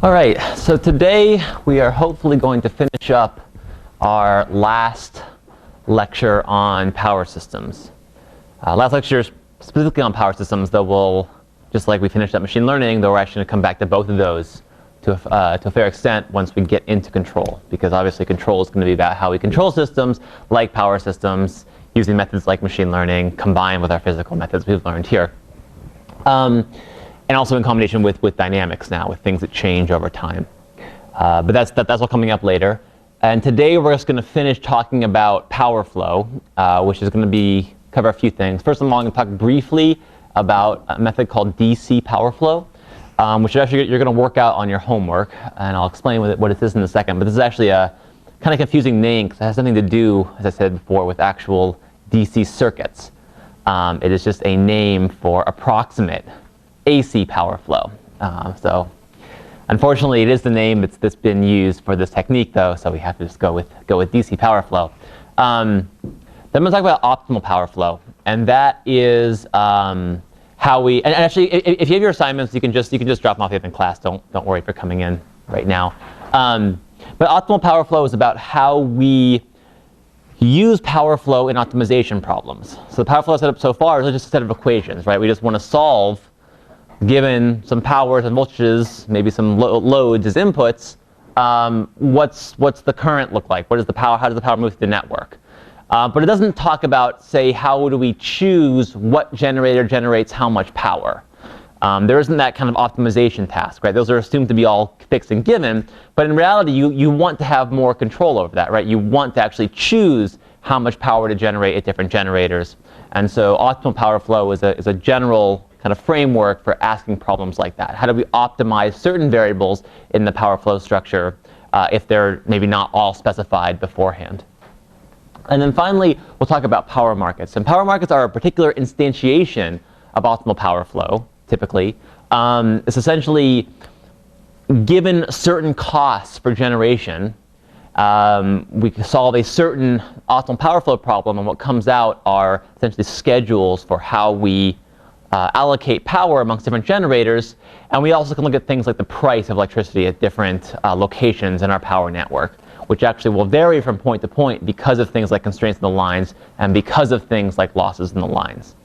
All right, so today we are hopefully going to finish up our last lecture on power systems. Last lecture is specifically on power systems, though we'll, just like we finished up machine learning, though we're actually going to come back to both of those to a fair extent once we get into control, because obviously control is going to be about how we control systems like power systems using methods like machine learning combined with our physical methods we've learned here. And also in combination with dynamics now, with things that change over time. But that's all coming up later. And today we're just going to finish talking about power flow, which is going to cover a few things. First of all, I'm going to talk briefly about a method called DC power flow, which actually you're going to work out on your homework. And I'll explain what it is in a second. But this is actually a kind of confusing name because it has nothing to do, as I said before, with actual DC circuits. It is just a name for approximate AC power flow. So unfortunately, it is the name that's been used for this technique, though, so we have to just go with DC power flow. Then I'm going to talk about optimal power flow, and that is how we. And actually, if you have your assignments, you can just drop them off in class. Don't worry for coming in right now. But optimal power flow is about how we use power flow in optimization problems. So the power flow setup so far is just a set of equations, right? We just want to solve, given some powers and voltages, maybe some loads as inputs, what's the current look like? What is the power? How does the power move through the network? But it doesn't talk about, say, how do we choose what generator generates how much power? There isn't that kind of optimization task, right? Those are assumed to be all fixed and given. But in reality, you want to have more control over that, right? You want to actually choose how much power to generate at different generators. And so optimal power flow is a general kind of framework for asking problems like that. How do we optimize certain variables in the power flow structure if they're maybe not all specified beforehand? And then finally, we'll talk about power markets. And power markets are a particular instantiation of optimal power flow, typically. It's essentially, given certain costs for generation, we can solve a certain optimal power flow problem, and what comes out are essentially schedules for how we allocate power amongst different generators. And we also can look at things like the price of electricity at different locations in our power network, which actually will vary from point to point because of things like constraints in the lines and because of things like losses in the lines.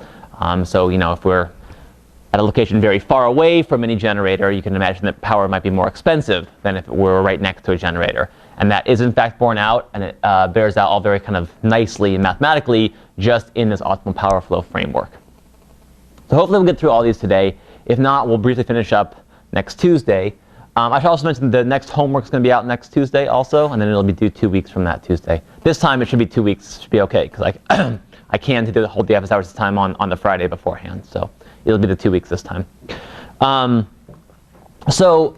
So, if we're at a location very far away from any generator, you can imagine that power might be more expensive than if it were right next to a generator. And that is in fact borne out, and it bears out all very kind of nicely and mathematically just in this optimal power flow framework. So hopefully we'll get through all these today. If not, we'll briefly finish up next Tuesday. I should also mention the next homework is going to be out next Tuesday also, and then it'll be due 2 weeks from that Tuesday. This time it should be 2 weeks. It should be okay, because I can do the whole the office hours time on the Friday beforehand. So it'll be the 2 weeks this time. So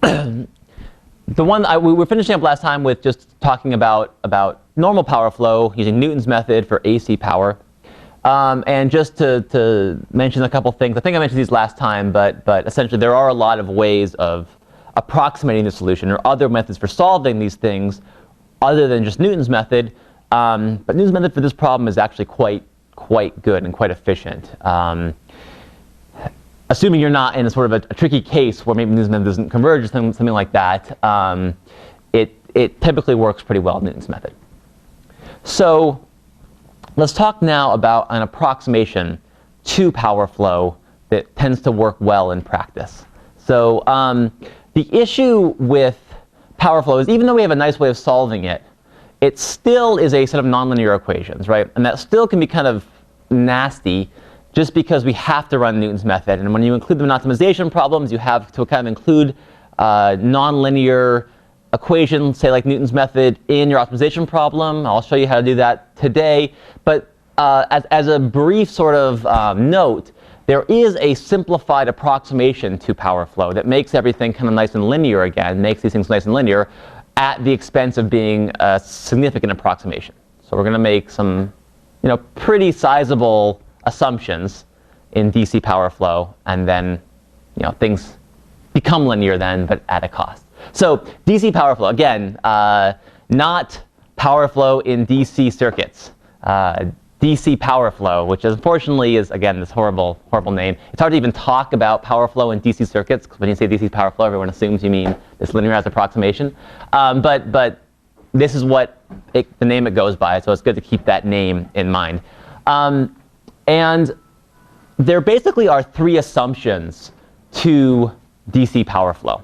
the one we were finishing up last time with just talking about normal power flow using Newton's method for AC power. And just to mention a couple things, I think I mentioned these last time, but essentially there are a lot of ways of approximating the solution or other methods for solving these things other than just Newton's method. But Newton's method for this problem is actually quite good and quite efficient. Assuming you're not in a sort of a tricky case where maybe Newton's method doesn't converge or something like that, it typically works pretty well, Newton's method. So let's talk now about an approximation to power flow that tends to work well in practice. So the issue with power flow is, even though we have a nice way of solving it, it still is a set of nonlinear equations, right? And that still can be kind of nasty just because we have to run Newton's method. And when you include them in optimization problems, you have to kind of include nonlinear equations, say like Newton's method, in your optimization problem. I'll show you how to do that today. But as a brief sort of note, there is a simplified approximation to power flow that makes everything kind of nice and linear again, makes these things nice and linear at the expense of being a significant approximation. So we're going to make some pretty sizable assumptions in DC power flow, and then things become linear then, but at a cost. So DC power flow, again, not power flow in DC circuits. DC power flow, which unfortunately is, again, this horrible, horrible name. It's hard to even talk about power flow in DC circuits, because when you say DC power flow, everyone assumes you mean this linearized approximation. But this is what the name it goes by, so it's good to keep that name in mind. And there basically are three assumptions to DC power flow.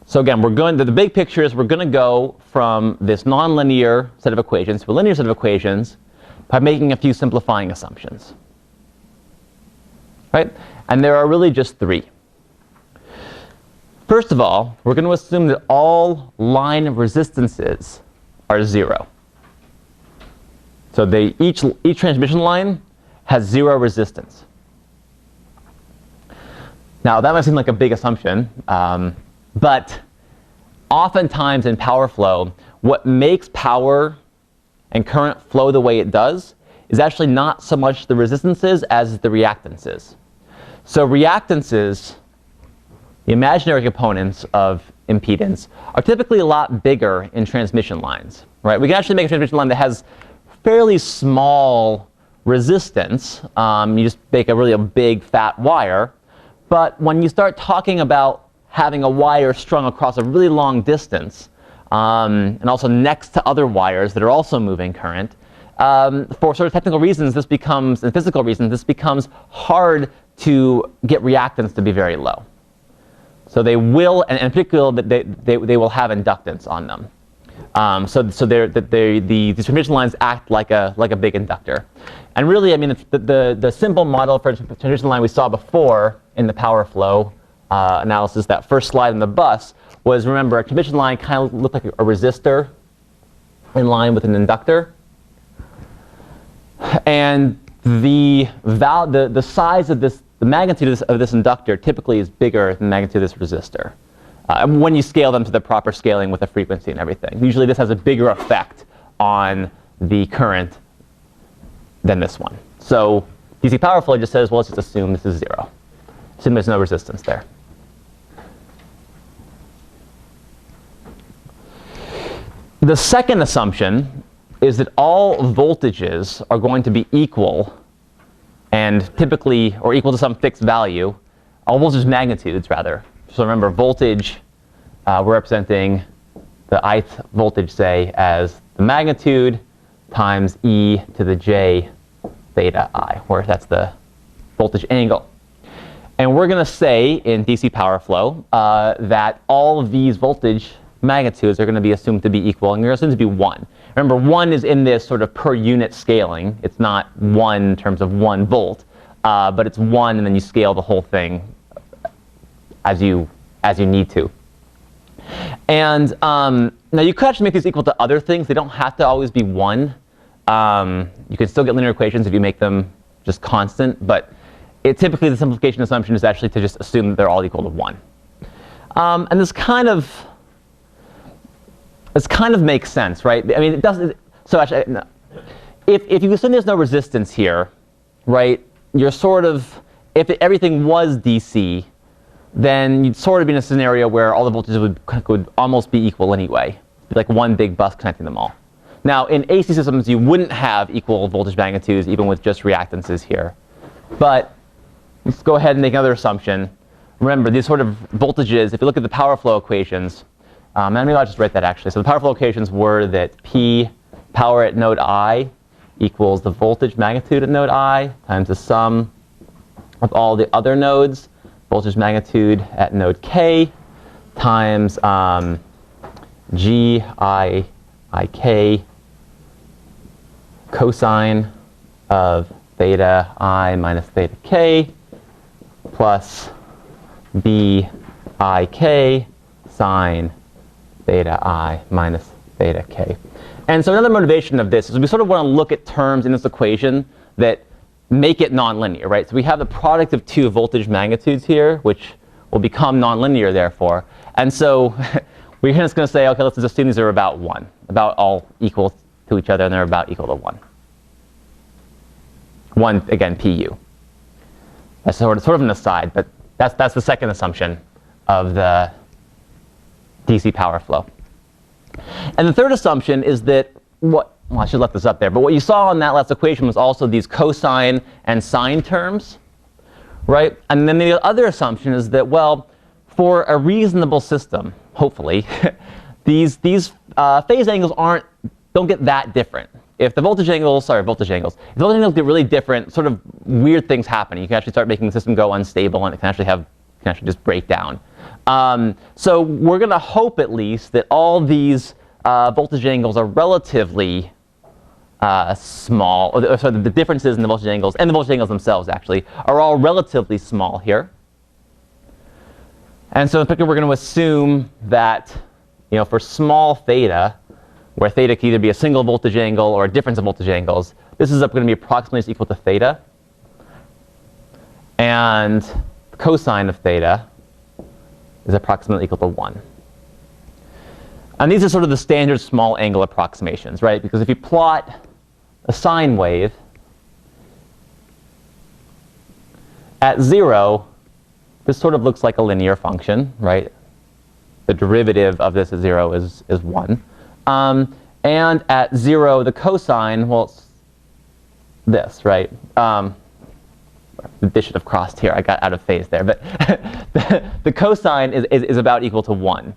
So again, the big picture is we're going to go from this nonlinear set of equations to a linear set of equations by making a few simplifying assumptions. Right? And there are really just three. First of all, we're going to assume that all line resistances are 0. So each transmission line has 0 resistance. Now, that might seem like a big assumption, but oftentimes in power flow, what makes power and current flow the way it does is actually not so much the resistances as the reactances. So reactances, the imaginary components of impedance, are typically a lot bigger in transmission lines. Right? We can actually make a transmission line that has fairly small resistance. You just make a really big fat wire. But when you start talking about having a wire strung across a really long distance, and also next to other wires that are also moving current, for sort of technical reasons, and physical reasons, this becomes hard to get reactance to be very low. So they will, and in particular, they will have inductance on them. So the transmission lines act like a big inductor. And really, I mean, the simple model for a transmission line we saw before in the power flow analysis, that first slide in the bus, was, remember, a transmission line kind of looked like a resistor in line with an inductor. And the size of this, the magnitude of this inductor typically is bigger than the magnitude of this resistor. When you scale them to the proper scaling with the frequency and everything. Usually this has a bigger effect on the current than this one. So DC power flow just says, well, let's just assume this is 0. Assume there's no resistance there. The second assumption is that all voltages are going to be equal, and typically, or equal to some fixed value, all voltage magnitudes, rather. So remember, voltage, we're representing the ith voltage, say, as the magnitude times e to the j theta I, where that's the voltage angle. And we're going to say in DC power flow that all of these voltage magnitudes are going to be assumed to be equal, and they're assumed to be 1. Remember, 1 is in this sort of per unit scaling. It's not 1 in terms of 1 volt, but it's 1, and then you scale the whole thing as you need to. And now you could actually make these equal to other things. They don't have to always be 1. You can still get linear equations if you make them just constant, but typically the simplification assumption is actually to just assume that they're all equal to 1. And this kind of makes sense, right? I mean, it doesn't. So actually, no. If you assume there's no resistance here, right? You're sort of, if everything was DC, then you'd sort of be in a scenario where all the voltages would almost be equal anyway, like one big bus connecting them all. Now, in AC systems, you wouldn't have equal voltage magnitudes, even with just reactances here. But let's go ahead and make another assumption. Remember, these sort of voltages, if you look at the power flow equations, and maybe I'll just write that actually. So the power flow equations were that P power at node I equals the voltage magnitude at node I times the sum of all the other nodes, voltage magnitude at node K, times G I K cosine of theta I minus theta K plus B I K sine theta I minus theta K. And so another motivation of this is we sort of want to look at terms in this equation that make it nonlinear, right? So we have the product of two voltage magnitudes here, which will become nonlinear, therefore. And so we're just going to say, okay, let's just assume these are about 1, about all equal to each other, and they're about equal to 1. 1, again, PU. That's sort of an aside, but that's the second assumption of the DC power flow. And the third assumption is that well, I should have left this up there, but what you saw in that last equation was also these cosine and sine terms, right? And then the other assumption is that, well, for a reasonable system, hopefully, these phase angles don't get that different. If the voltage angles get really different, sort of weird things happen. You can actually start making the system go unstable, and it can actually just break down. So we're going to hope at least that all these voltage angles are relatively small, or the differences in the voltage angles and the voltage angles themselves actually are all relatively small here. And so in particular, we're going to assume that, for small theta, where theta can either be a single voltage angle or a difference of voltage angles, this is going to be approximately equal to theta. And the cosine of theta is approximately equal to 1. And these are sort of the standard small angle approximations, right? Because if you plot a sine wave at 0, this sort of looks like a linear function, right? The derivative of this at 0 is 1. And at 0, the cosine, well, it's this, right? This should have crossed here. I got out of phase there. But the cosine is about equal to 1.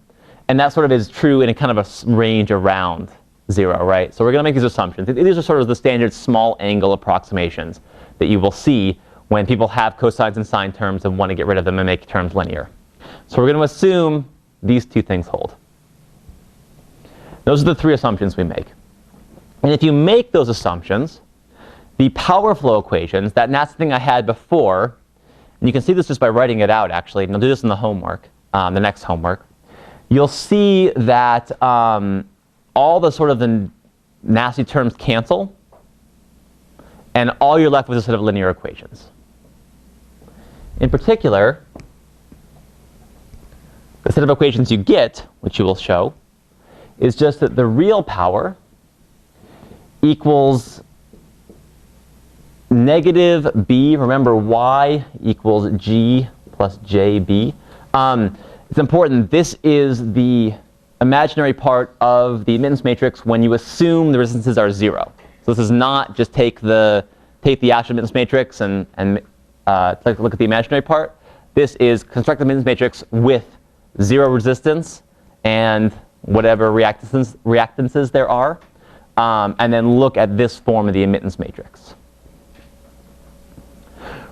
And that sort of is true in a kind of a range around 0, right? So we're going to make these assumptions. These are sort of the standard small angle approximations that you will see when people have cosines and sine terms and want to get rid of them and make terms linear. So we're going to assume these two things hold. Those are the three assumptions we make. And if you make those assumptions, the power flow equations, that nasty thing I had before, and you can see this just by writing it out actually, and I'll do this in the homework, the next homework, you'll see that all the sort of the nasty terms cancel, and all you're left with is a set of linear equations. In particular, the set of equations you get, which you will show, is just that the real power equals negative b, remember y equals g plus jb. It's important, this is the imaginary part of the admittance matrix when you assume the resistances are 0. So this is not just take the actual admittance matrix and take a look at the imaginary part. This is construct the admittance matrix with 0 resistance and whatever reactances there are, and then look at this form of the admittance matrix.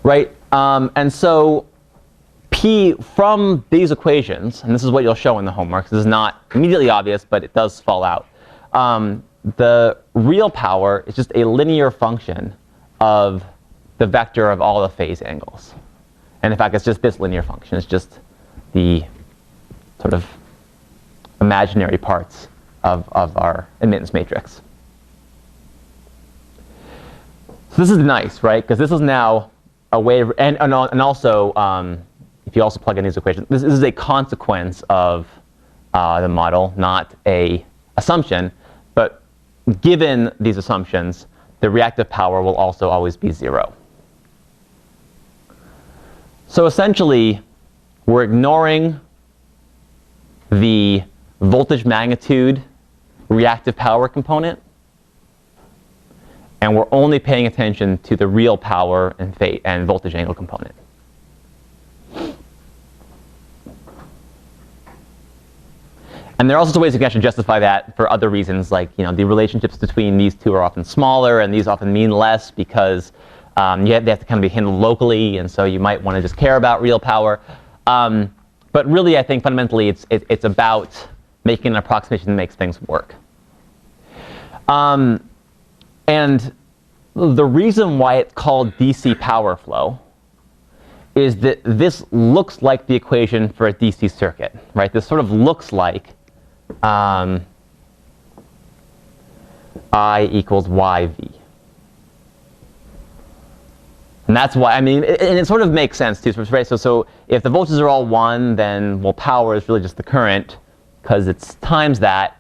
Right? And so P from these equations, and this is what you'll show in the homework. This is not immediately obvious, but it does fall out. The real power is just a linear function of the vector of all the phase angles. And in fact, it's just this linear function. It's just the sort of imaginary parts of our admittance matrix. So this is nice, right? Because this is now a way of, and also, if you also plug in these equations, this is a consequence of the model, not a assumption. But given these assumptions, the reactive power will also always be 0. So essentially, we're ignoring the voltage magnitude reactive power component, and we're only paying attention to the real power and voltage angle component. And there are also ways you can actually justify that for other reasons, like the relationships between these two are often smaller, and these often mean less because they have to kind of be handled locally, and so you might want to just care about real power. But really, I think fundamentally, it's about making an approximation that makes things work. And the reason why it's called DC power flow is that this looks like the equation for a DC circuit, right? This sort of looks like I equals YV. And that's why, and it sort of makes sense too, right? So if the voltages are all 1, then, well, power is really just the current, because it's times that.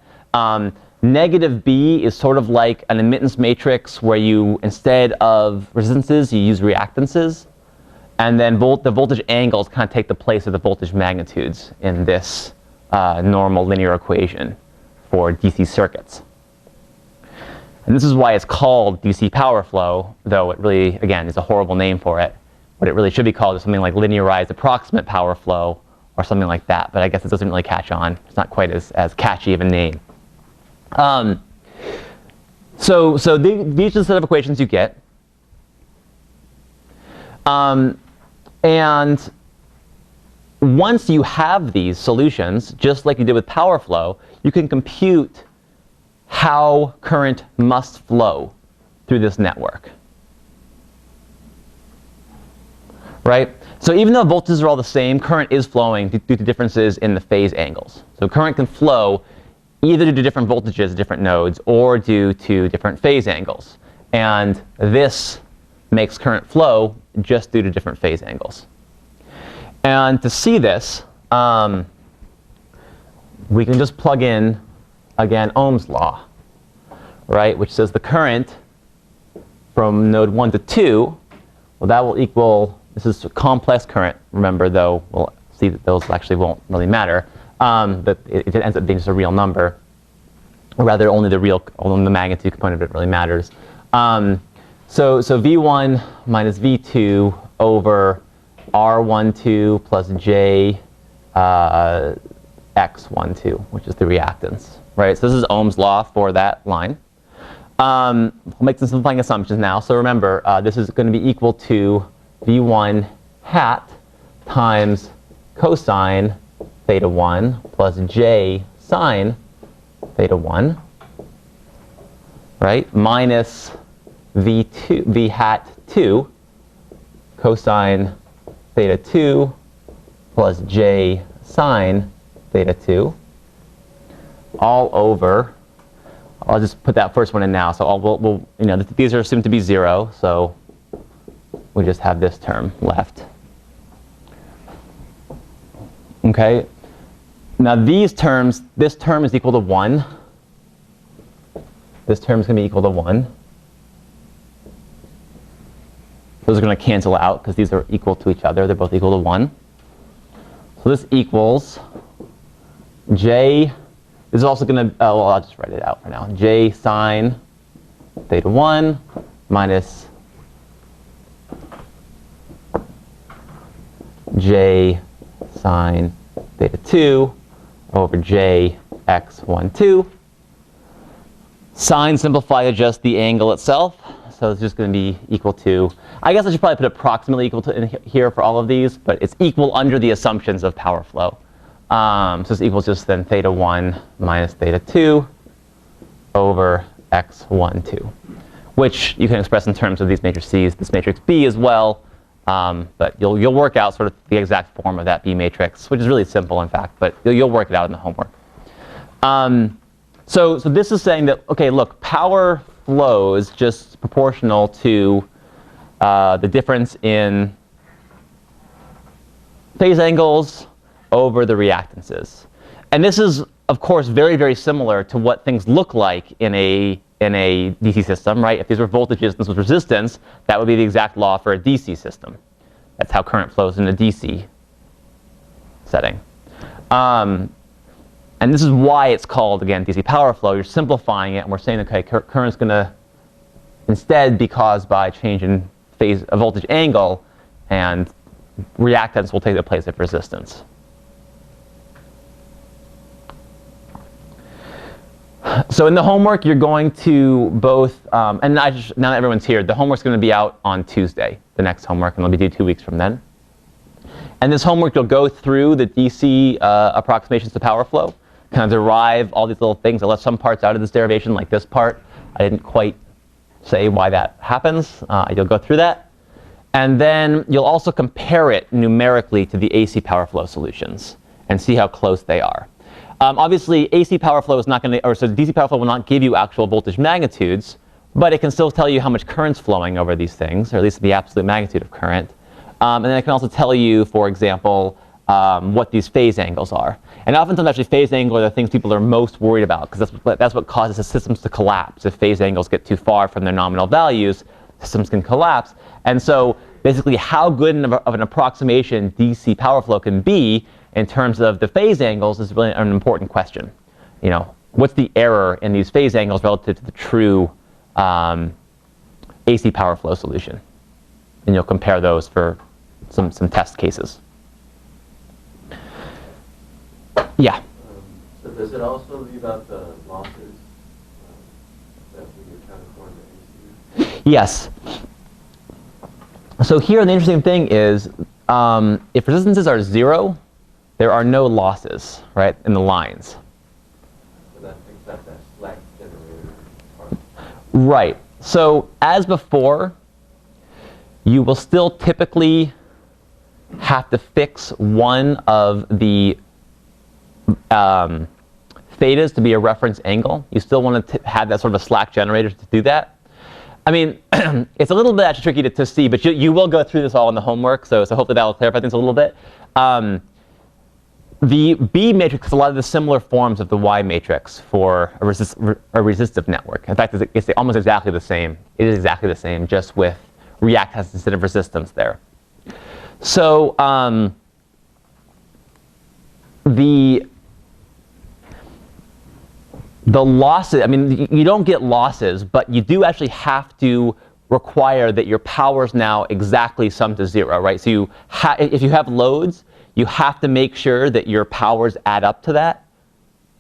Negative B is sort of like an admittance matrix where you, instead of resistances, you use reactances. And then the voltage angles kind of take the place of the voltage magnitudes in this normal linear equation for DC circuits. And this is why it's called DC power flow, though it really, again, is a horrible name for it. What it really should be called is something like linearized approximate power flow or something like that. But I guess it doesn't really catch on. It's not quite as catchy of a name. So these are the set of equations you get. And once you have these solutions, just like you did with power flow, you can compute how current must flow through this network. Right? So even though voltages are all the same, current is flowing due to differences in the phase angles. So current can flow either due to different voltages at different nodes or due to different phase angles. And this makes current flow just due to different phase angles. And to see this, we can just plug in, again, Ohm's law, right, which says the current from node 1 to 2, well, that will equal, this is complex current, remember, though we'll see that those actually won't really matter, but it ends up being just a real number, or rather only the magnitude component of it really matters. So V1 minus V2 over R12 plus J X12, which is the reactance, right? So this is Ohm's law for that line. We'll make some simplifying assumptions now. So remember, this is going to be equal to V1 hat times cosine theta 1 plus J sine theta 1, right? Minus V hat 2 cosine theta 2 plus J sine theta 2 all over, I'll just put that first one in now. So we'll these are assumed to be 0, so we just have this term left. Okay. Now these terms, this term is equal to 1. This term is going to be equal to 1. Those are going to cancel out because these are equal to each other. They're both equal to 1. So this equals J. This is also going to, well, I'll just write it out for now. J sine theta 1 minus J sine theta 2 over J X12. Sine simplify to just the angle itself. So it's just going to be equal to, I guess I should probably put approximately equal to in here for all of these, but it's equal under the assumptions of power flow. So it's equals just then theta 1 minus theta 2 over X12, which you can express in terms of these matrices, this matrix B as well. But you'll work out sort of the exact form of that B matrix, which is really simple, in fact, but you'll work it out in the homework. So this is saying that, okay, look, power flows just proportional to the difference in phase angles over the reactances. And this is, of course, very, very similar to what things look like in a DC system, right? If these were voltages and this was resistance, that would be the exact law for a DC system. That's how current flows in a DC setting. And this is why it's called, again, DC power flow. You're simplifying it, and we're saying, okay, current's going to instead be caused by change in phase, a voltage angle, and reactance will take the place of resistance. So in the homework, you're going to both, and now that everyone's here, the homework's going to be out on Tuesday, the next homework, and it'll be due 2 weeks from then. And this homework, you'll go through the DC approximations to power flow, kind of derive all these little things. I left some parts out of this derivation, like this part. I didn't quite say why that happens. You'll go through that. And then you'll also compare it numerically to the AC power flow solutions and see how close they are. Obviously, AC power flow is not going to, or so DC power flow will not give you actual voltage magnitudes, but it can still tell you how much current's flowing over these things, or at least the absolute magnitude of current. And then it can also tell you, for example, what these phase angles are. And oftentimes, actually, phase angles are the things people are most worried about, because that's what causes the systems to collapse. If phase angles get too far from their nominal values, systems can collapse. And so basically, how good of an approximation DC power flow can be in terms of the phase angles is really an important question. You know, what's the error in these phase angles relative to the true AC power flow solution. And you'll compare those for some test cases. Yeah? So does it also leave out the losses that we account for in the AC? Yes. So here the interesting thing is, if resistances are 0, there are no losses, right, in the lines. So that except that slack generator part. Right. So as before, you will still typically have to fix one of the thetas to be a reference angle. You still want to have that sort of a slack generator to do that. I mean, it's a little bit actually tricky to see, but you will go through this all in the homework, so hopefully that will clarify things a little bit. The B matrix is a lot of the similar forms of the Y matrix for a resistive network. In fact, it's almost exactly the same. It is exactly the same, just with reactance instead of resistance there. So the losses, I mean, you don't get losses, but you do actually have to require that your powers now exactly sum to 0, right? So if you have loads, you have to make sure that your powers add up to that.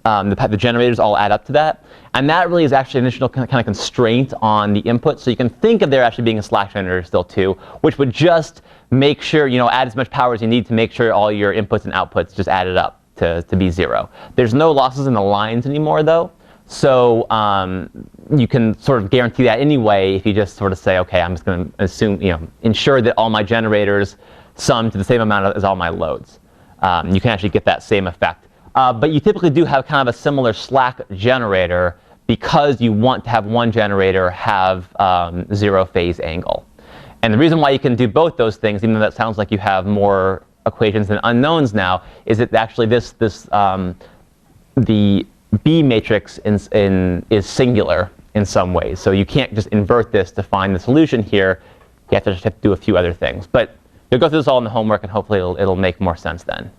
The generators all add up to that. And that really is actually an additional kind of constraint on the input. So you can think of there actually being a slack generator still too, which would just make sure, add as much power as you need to make sure all your inputs and outputs just added up to be 0. There's no losses in the lines anymore though. So you can sort of guarantee that anyway if you just sort of say, okay, I'm just going to assume, ensure that all my generators sum to the same amount as all my loads. You can actually get that same effect. But you typically do have kind of a similar slack generator because you want to have one generator have 0 phase angle. And the reason why you can do both those things, even though that sounds like you have more equations than unknowns now, is that actually the B matrix is singular in some ways. So you can't just invert this to find the solution here. You have to just have to do a few other things. But you'll go through this all in the homework, and hopefully it'll make more sense then.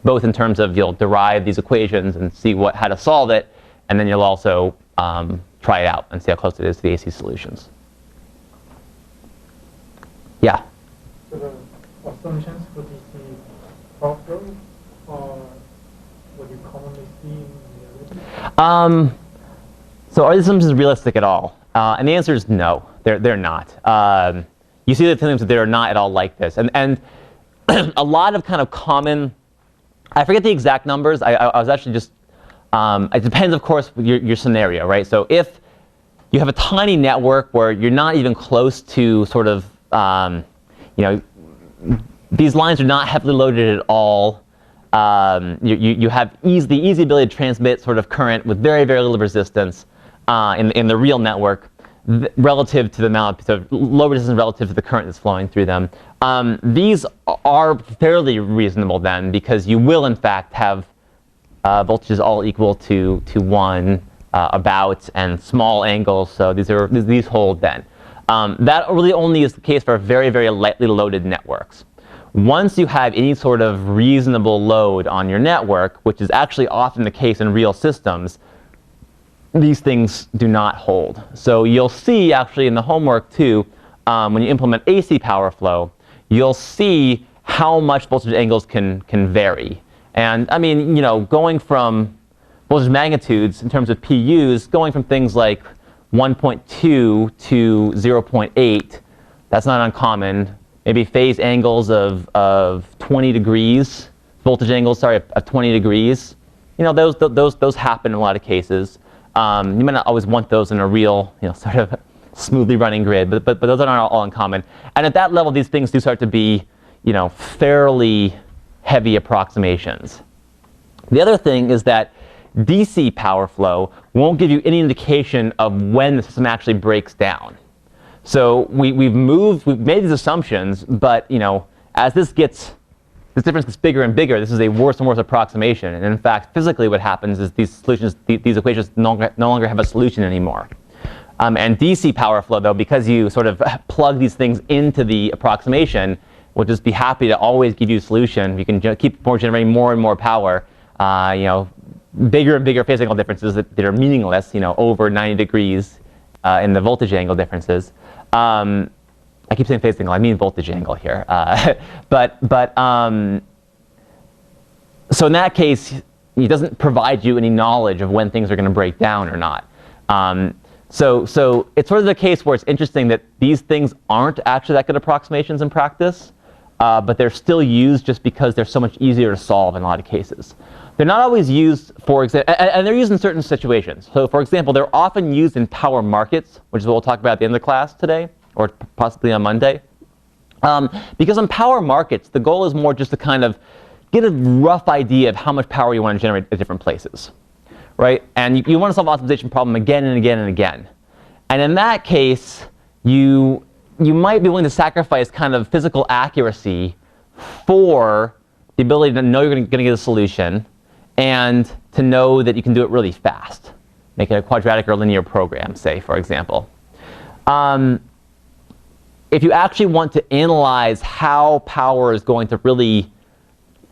Both in terms of you'll derive these equations and see how to solve it, and then you'll also try it out and see how close it is to the AC solutions. Yeah? So the assumptions for DC power flow are what you commonly see in reality? So are these assumptions realistic at all? And the answer is no, they're not. You see the things that they're not at all like this. And a lot of kind of common, I forget the exact numbers. I was actually just, it depends, of course, with your scenario, right? So if you have a tiny network where you're not even close to sort of, these lines are not heavily loaded at all. You have the easy ability to transmit sort of current with very, very little resistance in the real network relative to the amount of low resistance relative to the current that's flowing through them. These are fairly reasonable then, because you will in fact have voltages all equal to 1 about, and small angles. So these hold then. That really only is the case for very, very lightly loaded networks. Once you have any sort of reasonable load on your network, which is actually often the case in real systems, these things do not hold. So you'll see actually in the homework too, when you implement AC power flow, you'll see how much voltage angles can vary. And I mean, going from voltage magnitudes in terms of PUs, going from things like 1.2 to 0.8, that's not uncommon. Maybe phase angles of 20 degrees, voltage angles, sorry, of 20 degrees. Those happen in a lot of cases. You might not always want those in a real, sort of smoothly running grid, but those are not all uncommon. And at that level, these things do start to be, fairly heavy approximations. The other thing is that DC power flow won't give you any indication of when the system actually breaks down. So we've made these assumptions, but as this difference gets bigger and bigger, this is a worse and worse approximation. And in fact, physically what happens is these equations no longer have a solution anymore. And DC power flow, though, because you sort of plug these things into the approximation, will just be happy to always give you a solution. You can keep generating more and more power. Bigger and bigger phase angle differences that are meaningless, over 90 degrees in the voltage angle differences. I keep saying phase angle, I mean voltage angle here. So in that case, it doesn't provide you any knowledge of when things are going to break down or not. So it's sort of the case where it's interesting that these things aren't actually that good approximations in practice, but they're still used just because they're so much easier to solve in a lot of cases. They're not always used, for example, and they're used in certain situations. So for example, they're often used in power markets, which is what we'll talk about at the end of the class today, or possibly on Monday. Because in power markets, the goal is more just to kind of get a rough idea of how much power you want to generate at different places, right? And you want to solve an optimization problem again and again and again. And in that case, you might be willing to sacrifice kind of physical accuracy for the ability to know you're going to get a solution and to know that you can do it really fast. Make it a quadratic or linear program, say, for example. If you actually want to analyze how power is going to really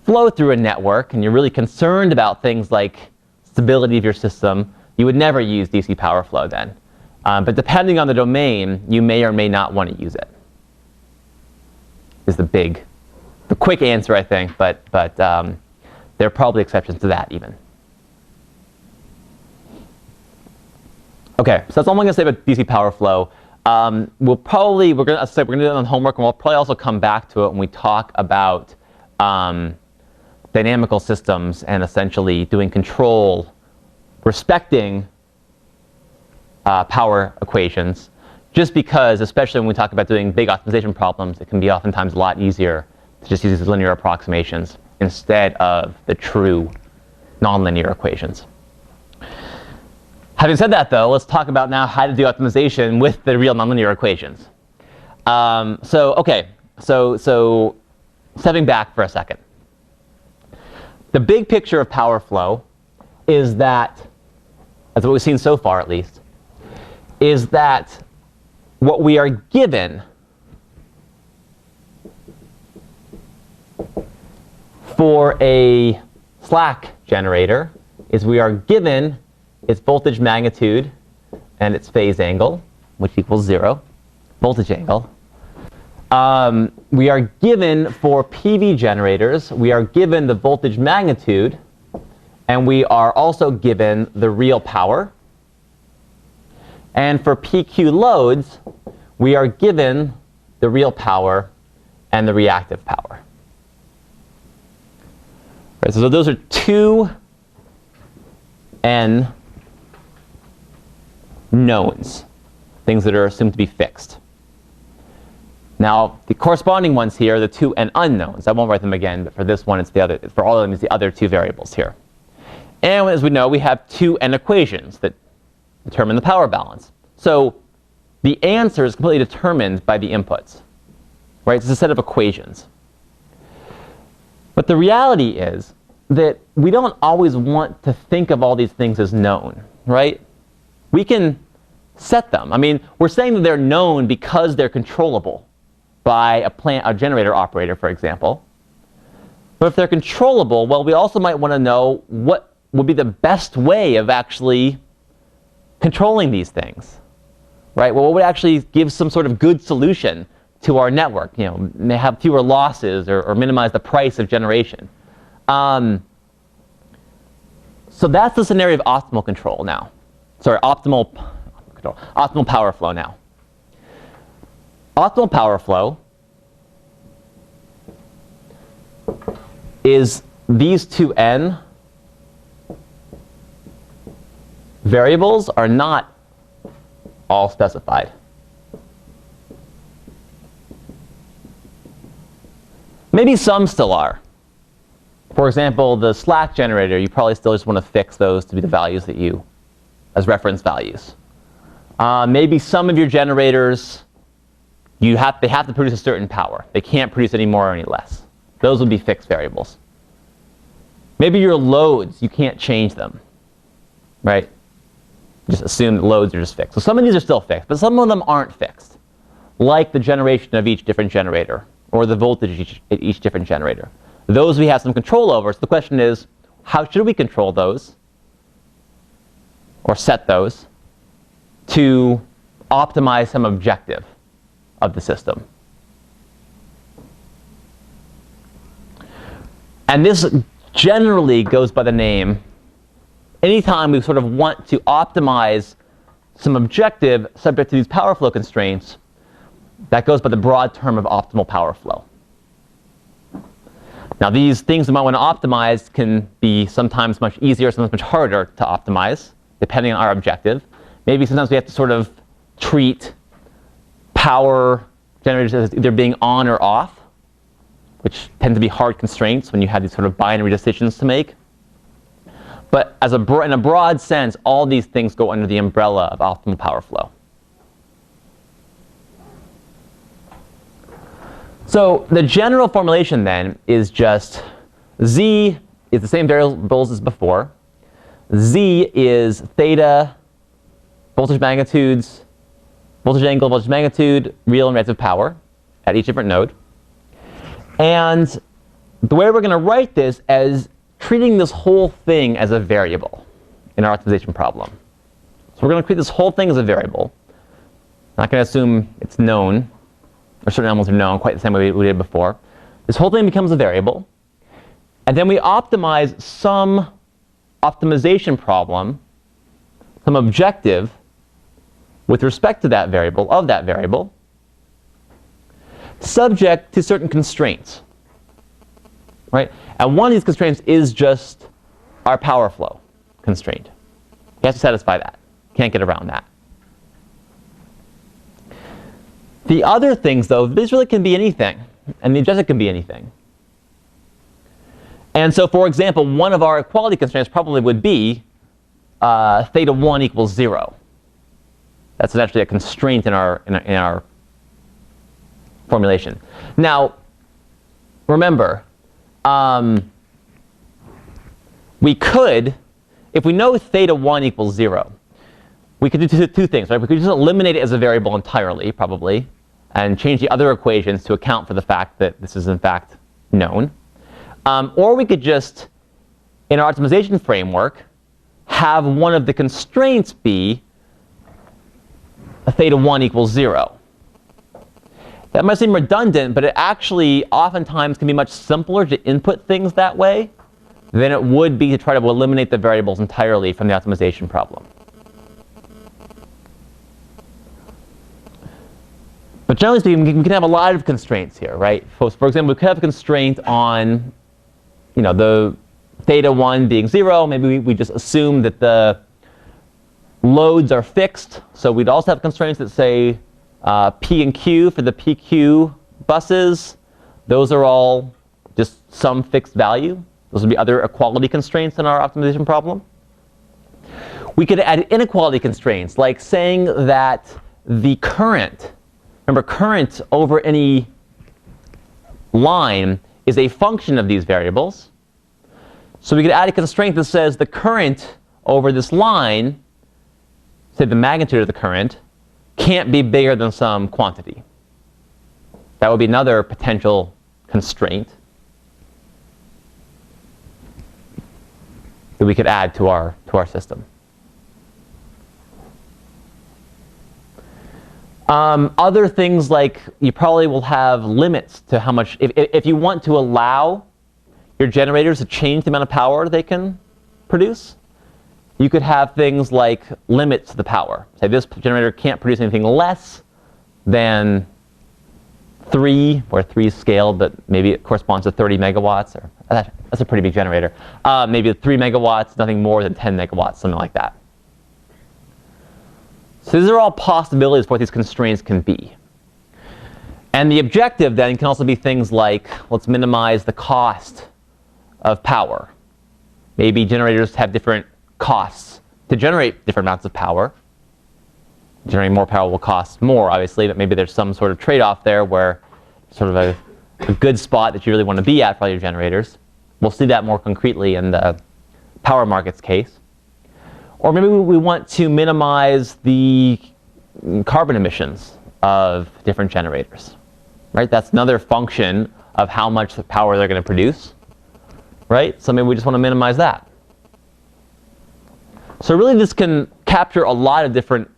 flow through a network, and you're really concerned about things like stability of your system, you would never use DC power flow then. But depending on the domain, you may or may not want to use it. Is the quick answer, I think, but there are probably exceptions to that even. Okay, so that's all I'm going to say about DC power flow. We're going to do it on homework, and we'll probably also come back to it when we talk about dynamical systems and essentially doing control, respecting power equations, just because, especially when we talk about doing big optimization problems, it can be oftentimes a lot easier to just use these linear approximations instead of the true nonlinear equations. Having said that, though, let's talk about now how to do optimization with the real nonlinear equations. So stepping back for a second. The big picture of power flow is that, as what we've seen so far at least, is that what we are given for a slack generator is we are given its voltage magnitude and its phase angle, which equals 0, voltage angle. We are given, for PV generators, we are given the voltage magnitude, and we are also given the real power. And for PQ loads, we are given the real power and the reactive power. Right, so those are 2n knowns, things that are assumed to be fixed. Now, the corresponding ones here are the 2n unknowns. I won't write them again, but for this one, it's the other. For all of them, it's the other 2 variables here. And as we know, we have 2n equations that determine the power balance. So the answer is completely determined by the inputs, right? It's a set of equations. But the reality is that we don't always want to think of all these things as known, right? We can set them. I mean, we're saying that they're known because they're controllable by a generator operator, for example. But if they're controllable, well, we also might want to know what would be the best way of actually controlling these things, right? Well, what would actually give some sort of good solution to our network? You know, may have fewer losses or minimize the price of generation. So that's the scenario of optimal control now. Sorry, optimal power flow now. Optimal power flow is these 2n variables are not all specified. Maybe some still are. For example, the slack generator, you probably still just want to fix those to be the values that you, as reference values. Maybe some of your generators, they have to produce a certain power. They can't produce any more or any less. Those would be fixed variables. Maybe your loads, you can't change them, right? Just assume that loads are just fixed. So some of these are still fixed, but some of them aren't fixed, like the generation of each different generator or the voltage at each different generator. Those we have some control over. So the question is, how should we control those or set those to optimize some objective of the system. And this generally goes by the name, anytime we sort of want to optimize some objective subject to these power flow constraints, that goes by the broad term of optimal power flow. Now these things we might want to optimize can be sometimes much easier, sometimes much harder to optimize, depending on our objective. Maybe sometimes we have to sort of treat power generators as either being on or off, which tend to be hard constraints when you have these sort of binary decisions to make. But as in a broad sense, all these things go under the umbrella of optimal power flow. So the general formulation then is just Z is the same variables as before. Z is theta, voltage magnitudes, voltage angle, voltage magnitude, real and reactive power at each different node. And the way we're going to write this is treating this whole thing as a variable in our optimization problem. So we're going to treat this whole thing as a variable. Not going to assume it's known, or certain elements are known quite the same way we did before. This whole thing becomes a variable. And then we optimize some optimization problem, some objective, with respect to that variable, subject to certain constraints. Right? And one of these constraints is just our power flow constraint. You have to satisfy that. Can't get around that. The other things, though, this really can be anything, and the objective can be anything. And so, for example, one of our equality constraints probably would be theta 1 equals 0. That's actually a constraint in our formulation. Now, remember, we could, if we know theta 1 equals 0, we could do two things, right? We could just eliminate it as a variable entirely, probably, and change the other equations to account for the fact that this is in fact known. Or we could just, in our optimization framework, have one of the constraints be a theta 1 equals 0. That might seem redundant, but it actually oftentimes can be much simpler to input things that way than it would be to try to eliminate the variables entirely from the optimization problem. But generally speaking, we can have a lot of constraints here, right? So, for example, we could have a constraint on, the theta 1 being 0. Maybe we just assume that the loads are fixed. So we'd also have constraints that say P and Q for the PQ buses. Those are all just some fixed value. Those would be other equality constraints in our optimization problem. We could add inequality constraints, like saying that the current, remember, current over any line is a function of these variables. So we could add a constraint that says the current over this line, say the magnitude of the current, can't be bigger than some quantity. That would be another potential constraint that we could add to our system. Other things like you probably will have limits to how much, if you want to allow your generators to change the amount of power they can produce, you could have things like limits to the power. Say this generator can't produce anything less than 3, where 3 is scaled, but maybe it corresponds to 30 megawatts, or that's a pretty big generator. Maybe 3 megawatts, nothing more than 10 megawatts, something like that. So these are all possibilities for what these constraints can be. And the objective then can also be things like, let's minimize the cost of power. Maybe generators have different costs to generate different amounts of power. Generating more power will cost more, obviously, but maybe there's some sort of trade-off there where sort of a good spot that you really want to be at for all your generators. We'll see that more concretely in the power markets case. Or maybe we want to minimize the carbon emissions of different generators. Right? That's another function of how much power they're going to produce. Right? So maybe we just want to minimize that. So really this can capture a lot of different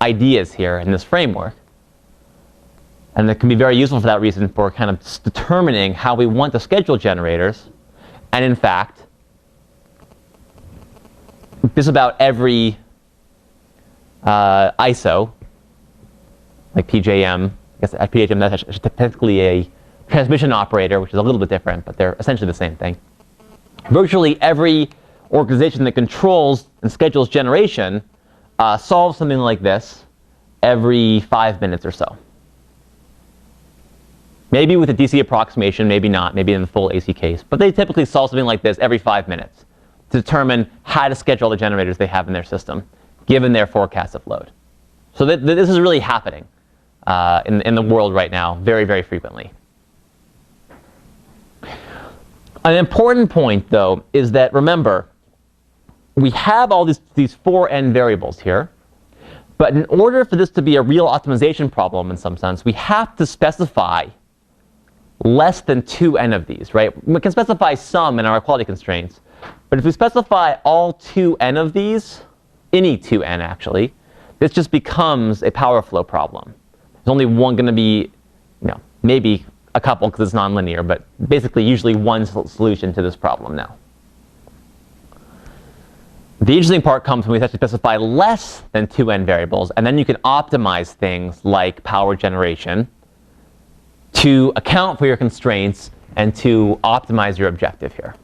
ideas here in this framework. And it can be very useful for that reason for kind of determining how we want to schedule generators. And in fact, just about every ISO, like PJM, I guess at PJM that's technically a transmission operator, which is a little bit different, but they're essentially the same thing. Virtually every organization that controls and schedules generation solves something like this every 5 minutes or so. Maybe with a DC approximation, maybe not, maybe in the full AC case. But they typically solve something like this every 5 minutes to determine how to schedule the generators they have in their system, given their forecast of load. So this is really happening in the world right now, very, very frequently. An important point, though, is that, remember, we have all these 4 n variables here. But in order for this to be a real optimization problem in some sense, we have to specify less than 2n of these, right? We can specify some in our equality constraints. But if we specify all 2n of these, any 2n actually, this just becomes a power flow problem. There's only one going to be, maybe a couple because it's nonlinear, but basically usually one solution to this problem now. The interesting part comes when we have to specify less than 2n variables, and then you can optimize things like power generation to account for your constraints and to optimize your objective here.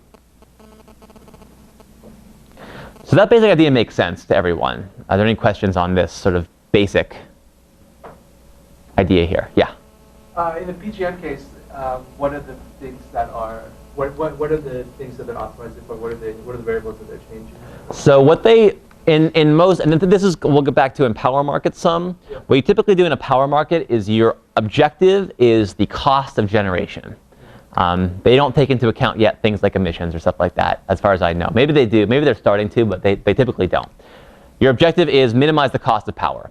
So that basic idea makes sense to everyone. Are there any questions on this sort of basic idea here? Yeah? In the PGM case, what are the things that are, what are the things that they're optimizing for? What are the variables that they're changing? So what they, in most, and this is, we'll get back to in power market some, yeah. What you typically do in a power market is your objective is the cost of generation. They don't take into account yet things like emissions or stuff like that, as far as I know. Maybe they do, maybe they're starting to, but they typically don't. Your objective is minimize the cost of power.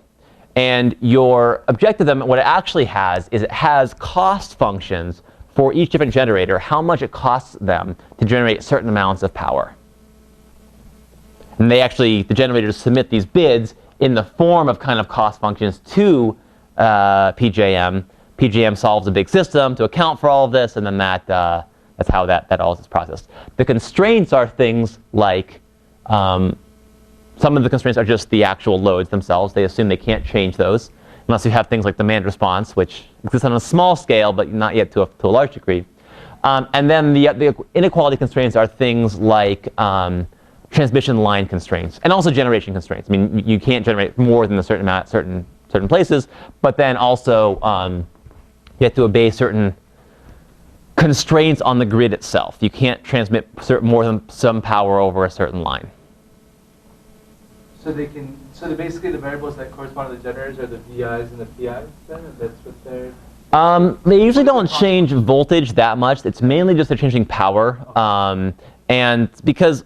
And your objective, then, what it actually has is it has cost functions for each different generator, how much it costs them to generate certain amounts of power. And they actually, the generators submit these bids in the form of kind of cost functions to PJM. PJM solves a big system to account for all of this, and then that's how that all is processed. The constraints are things like, some of the constraints are just the actual loads themselves. They assume they can't change those unless you have things like demand response, which exists on a small scale, but not yet to a large degree. And then the inequality constraints are things like transmission line constraints and also generation constraints. I mean, you can't generate more than a certain amount at certain places, but then also you have to obey certain constraints on the grid itself. You can't transmit more than some power over a certain line. So basically the variables that correspond to the generators are the VIs and the PIs then, and that's what they're... They usually don't change voltage that much. It's mainly just they're changing power. And because,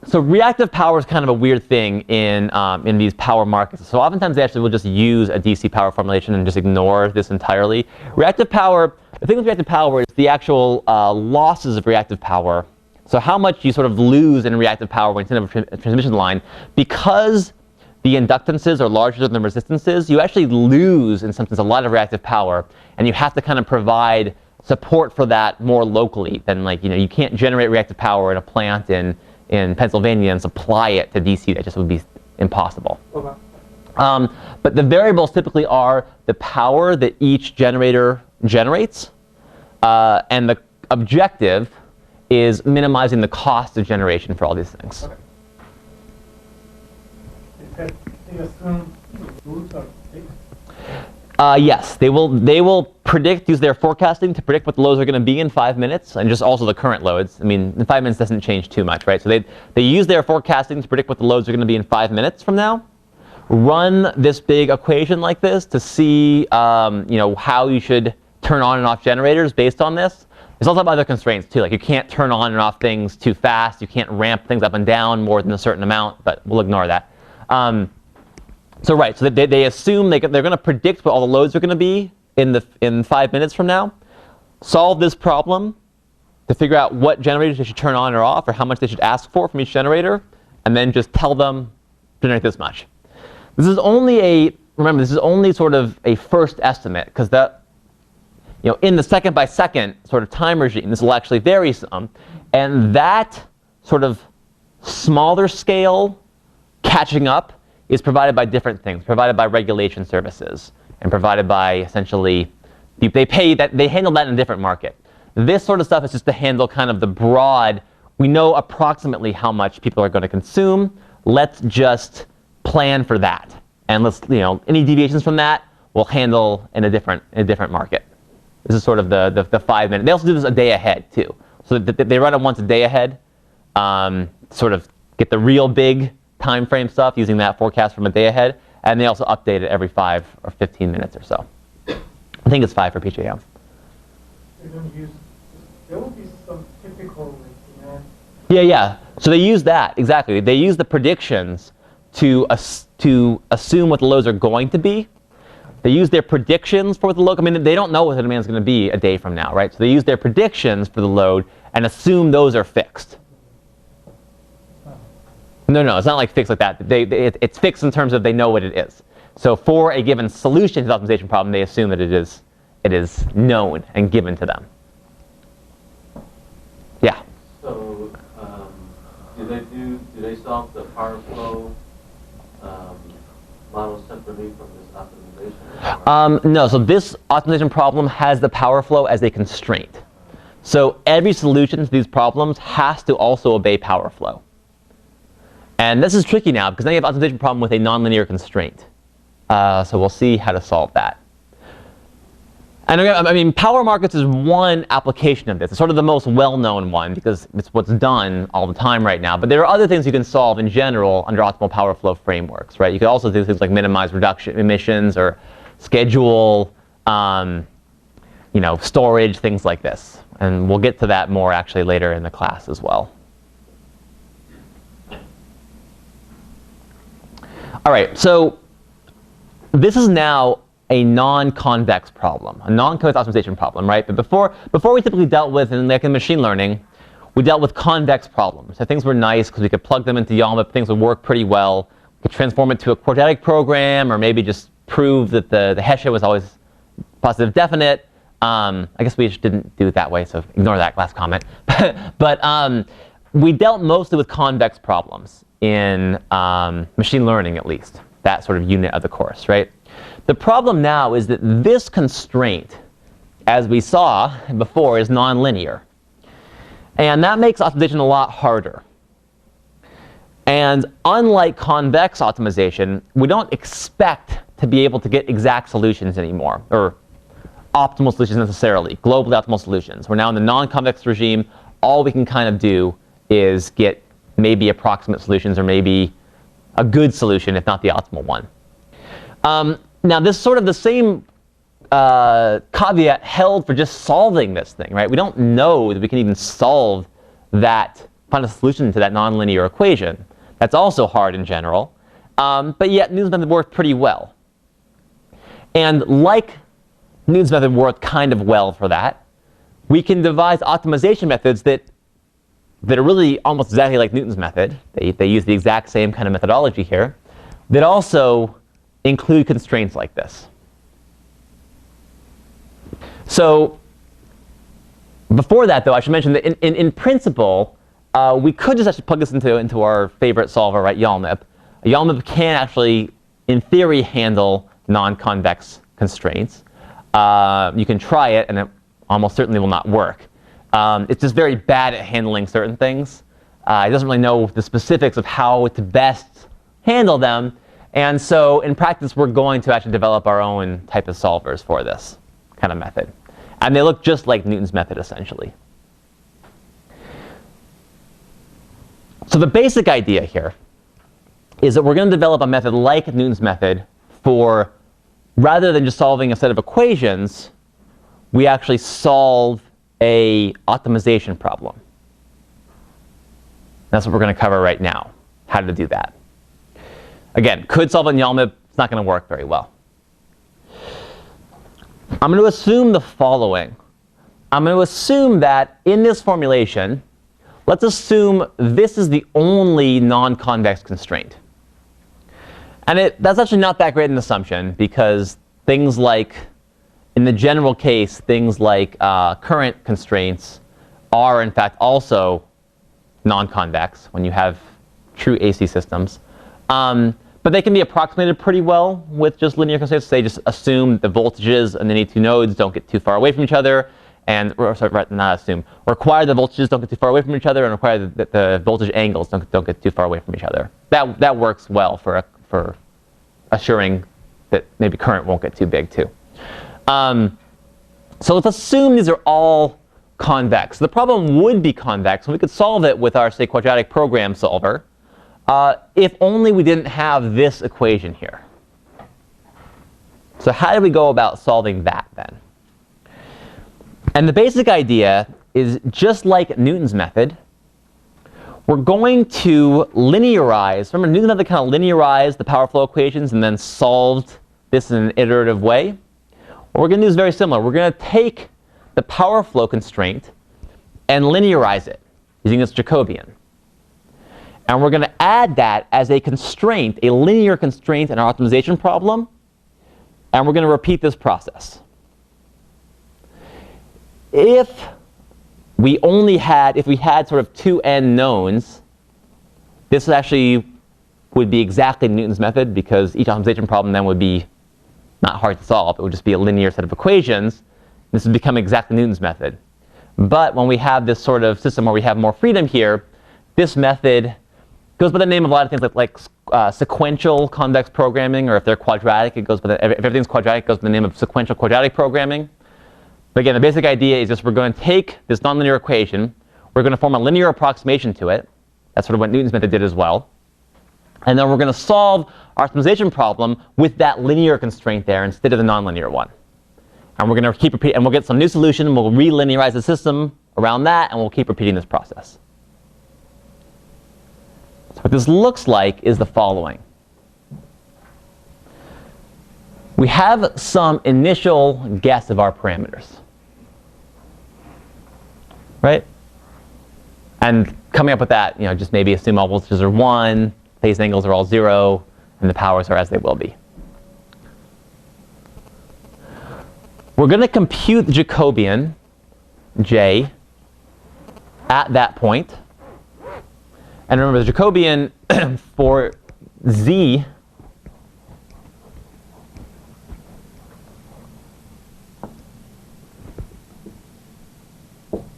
so reactive power is kind of a weird thing in these power markets. So oftentimes they actually will just use a DC power formulation and just ignore this entirely. Reactive power, the thing with reactive power is the actual losses of reactive power. So how much you sort of lose in reactive power when it's in a transmission line, because the inductances are larger than the resistances, you actually lose, in some sense, a lot of reactive power, and you have to kind of provide support for that more locally than, like, you can't generate reactive power in a plant in Pennsylvania and supply it to DC. That just would be impossible. Okay. But the variables typically are the power that each generator generates, and the objective is minimizing the cost of generation for all these things. Okay. They assume the rules are fixed. Yes, they will predict, use their forecasting to predict what the loads are going to be in 5 minutes, and just also the current loads. I mean, in 5 minutes doesn't change too much, right? So they use their forecasting to predict what the loads are going to be in 5 minutes from now. Run this big equation like this to see, how you should turn on and off generators based on this. There's also other constraints too, like you can't turn on and off things too fast. You can't ramp things up and down more than a certain amount, but we'll ignore that. So they assume they're going to predict what all the loads are going to be in 5 minutes from now. Solve this problem to figure out what generators they should turn on or off, or how much they should ask for from each generator, and then just tell them generate this much. This is only remember, this is only sort of a first estimate, because that, in the second by second sort of time regime, this will actually vary some. And that sort of smaller scale catching up is provided by different things, provided by regulation services, and provided by essentially, they handle that in a different market. This sort of stuff is just to handle kind of the broad, we know approximately how much people are going to consume. Let's just plan for that. And let's, any deviations from that we'll handle in a different market. This is sort of the 5 minute. They also do this a day ahead too. So they run it once a day ahead, sort of get the real big time frame stuff using that forecast from a day ahead. And they also update it every 5 or 15 minutes or so. I think it's 5 for PJM. There will be some typical demand. Yeah. So they use that, exactly. They use the predictions to assume what the loads are going to be. They use their predictions for what the load. I mean, they don't know what the demand is going to be a day from now, right? So they use their predictions for the load and assume those are fixed. No, it's not like fixed like that. It's fixed in terms of they know what it is. So for a given solution to the optimization problem, they assume that it is known and given to them. Yeah. So do they solve the power flow model separately from this optimization? No. So this optimization problem has the power flow as a constraint. So every solution to these problems has to also obey power flow. And this is tricky now because now you have an optimization problem with a nonlinear constraint. So we'll see how to solve that. And I mean, power markets is one application of this. It's sort of the most well-known one because it's what's done all the time right now. But there are other things you can solve in general under optimal power flow frameworks, right? You could also do things like minimize reduction emissions or schedule, storage, things like this. And we'll get to that more actually later in the class as well. All right, so this is now a non-convex problem, a non-convex optimization problem, right? But before we typically dealt with, like in machine learning, we dealt with convex problems. So things were nice because we could plug them into YAML, things would work pretty well. We could transform it to a quadratic program, or maybe just prove that the Hessian was always positive definite. I guess we just didn't do it that way, so ignore that last comment. But we dealt mostly with convex problems in machine learning, at least, that sort of unit of the course, right? The problem now is that this constraint, as we saw before, is nonlinear. And that makes optimization a lot harder. And unlike convex optimization, we don't expect to be able to get exact solutions anymore, or optimal solutions necessarily, globally optimal solutions. We're now in the non-convex regime. All we can kind of do is get maybe approximate solutions or maybe a good solution, if not the optimal one. Now, this sort of the same caveat held for just solving this thing, right? We don't know that we can even solve that, find a solution to that nonlinear equation. That's also hard in general. But yet, Newton's method worked pretty well. And like Newton's method worked kind of well for that, we can devise optimization methods that are really almost exactly like Newton's method. They use the exact same kind of methodology here, that also include constraints like this. So before that, though, I should mention that in principle, we could just actually plug this into our favorite solver, right, YALMIP. YALMIP can actually, in theory, handle non-convex constraints. You can try it, and it almost certainly will not work. It's just very bad at handling certain things. It doesn't really know the specifics of how to best handle them. And so in practice, we're going to actually develop our own type of solvers for this kind of method. And they look just like Newton's method, essentially. So the basic idea here is that we're going to develop a method like Newton's method for, rather than just solving a set of equations, we actually solve a optimization problem. That's what we're going to cover right now, how to do that. Again, could solve it in YALMIP. It's not going to work very well. I'm going to assume the following. I'm going to assume that in this formulation, let's assume this is the only non-convex constraint. And that's actually not that great an assumption, because things like, in the general case, things like current constraints are in fact also non-convex when you have true AC systems. But they can be approximated pretty well with just linear constraints. They just assume the voltages in any two nodes don't get too far away from each other, and not assume, require the voltages don't get too far away from each other, and require that the voltage angles don't get too far away from each other. That works well for assuring that maybe current won't get too big too. So let's assume these are all convex. The problem would be convex, and we could solve it with our, say, quadratic program solver, if only we didn't have this equation here. So how do we go about solving that then? And the basic idea is, just like Newton's method, we're going to linearize. Remember, Newton's method kind of linearized the power flow equations and then solved this in an iterative way. What we're going to do is very similar. We're going to take the power flow constraint and linearize it using this Jacobian. And we're going to add that as a constraint, a linear constraint in our optimization problem. And we're going to repeat this process. If we had sort of 2n knowns, this actually would be exactly Newton's method, because each optimization problem then would be not hard to solve. It would just be a linear set of equations. This would become exactly Newton's method. But when we have this sort of system where we have more freedom here, this method goes by the name of a lot of things like sequential convex programming, or if they're quadratic, it goes by if everything's quadratic, it goes by the name of sequential quadratic programming. But again, the basic idea is just we're going to take this nonlinear equation, we're going to form a linear approximation to it. That's sort of what Newton's method did as well. And then we're going to solve our optimization problem with that linear constraint there instead of the nonlinear one. And we're going to keep repeating, and we'll get some new solution, and we'll relinearize the system around that, and we'll keep repeating this process. So what this looks like is the following. We have some initial guess of our parameters, right? And coming up with that, just maybe assume all voltages are 1, phase angles are all 0, and the powers are as they will be. We're going to compute the Jacobian, J, at that point. And remember, the Jacobian for Z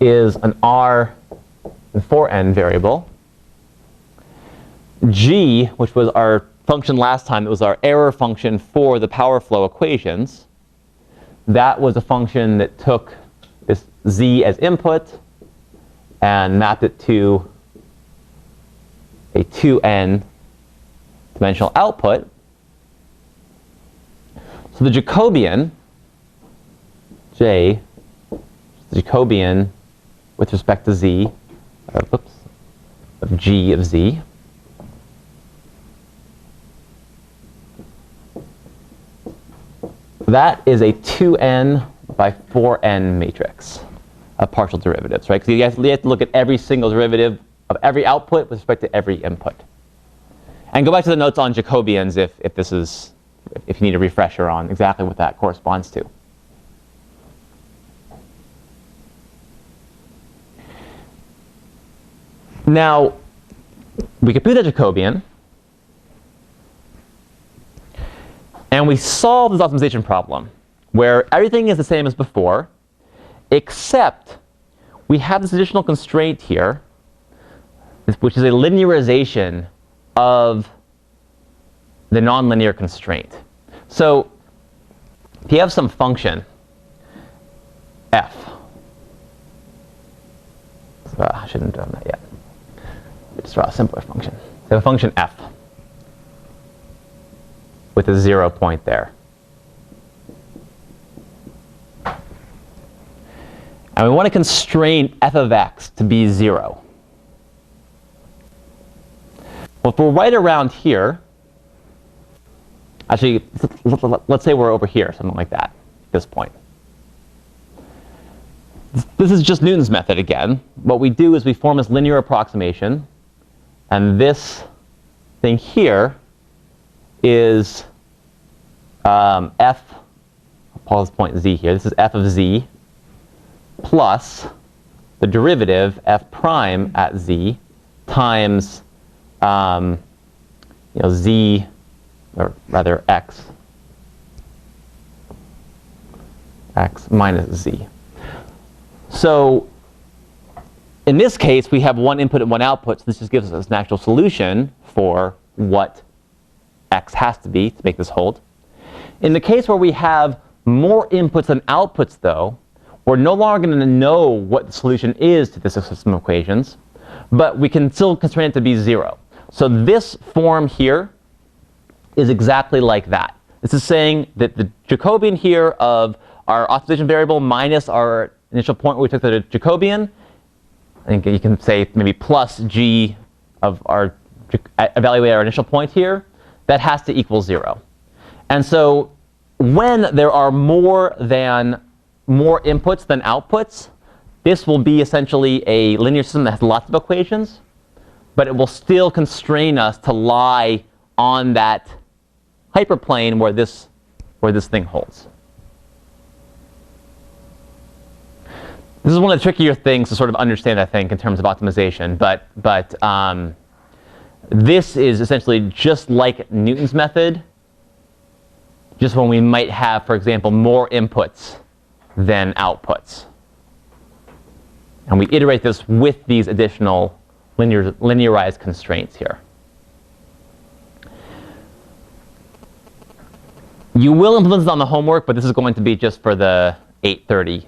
is an R and 4n variable. G, which was our function last time, it was our error function for the power flow equations. That was a function that took this Z as input and mapped it to a 2n dimensional output. So the Jacobian, J, the Jacobian with respect to Z, of G of Z, that is a 2n by 4n matrix of partial derivatives, right? Because you have to look at every single derivative of every output with respect to every input. And go back to the notes on Jacobians if you need a refresher on exactly what that corresponds to. Now, we compute the Jacobian, and we solve this optimization problem, where everything is the same as before, except we have this additional constraint here, which is a linearization of the nonlinear constraint. So if you have some function, f, I shouldn't have done that yet. Let's draw a simpler function. So a function f with a 0 point there. And we want to constrain f of x to be 0. Well, if we're right around here, actually, let's say we're over here, something like that, at this point. This is just Newton's method again. What we do is we form this linear approximation, and this thing here is f, I'll call this point z here. This is f of z plus the derivative f prime at z times z, or rather x minus z. So in this case, we have one input and one output, so this just gives us an actual solution for what x has to be to make this hold. In the case where we have more inputs than outputs, though, we're no longer going to know what the solution is to this system of equations, but we can still constrain it to be 0. So this form here is exactly like that. This is saying that the Jacobian here of our optimization variable minus our initial point where we took the Jacobian, I think you can say maybe plus g of our, evaluate our initial point here, that has to equal 0. And so when there are more inputs than outputs, this will be essentially a linear system that has lots of equations, but it will still constrain us to lie on that hyperplane where this thing holds. This is one of the trickier things to sort of understand, I think, in terms of optimization. But this is essentially just like Newton's method, just when we might have, for example, more inputs than outputs. And we iterate this with these additional linearized constraints here. You will implement this on the homework, but this is going to be just for the 8:30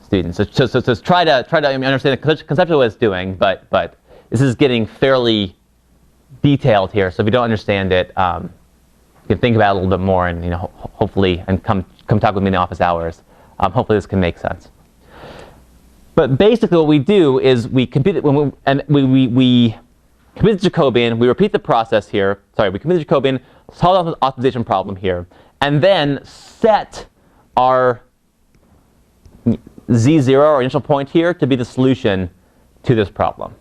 students. So try to understand conceptually what it's doing, but this is getting fairly detailed here. So if you don't understand it, you can think about it a little bit more, and hopefully, and come talk with me in the office hours. Hopefully, this can make sense. But basically, what we do is we compute it we compute the Jacobian. We repeat the process here. Sorry, we compute the Jacobian, solve the optimization problem here, and then set our z0, our initial point here, to be the solution to this problem.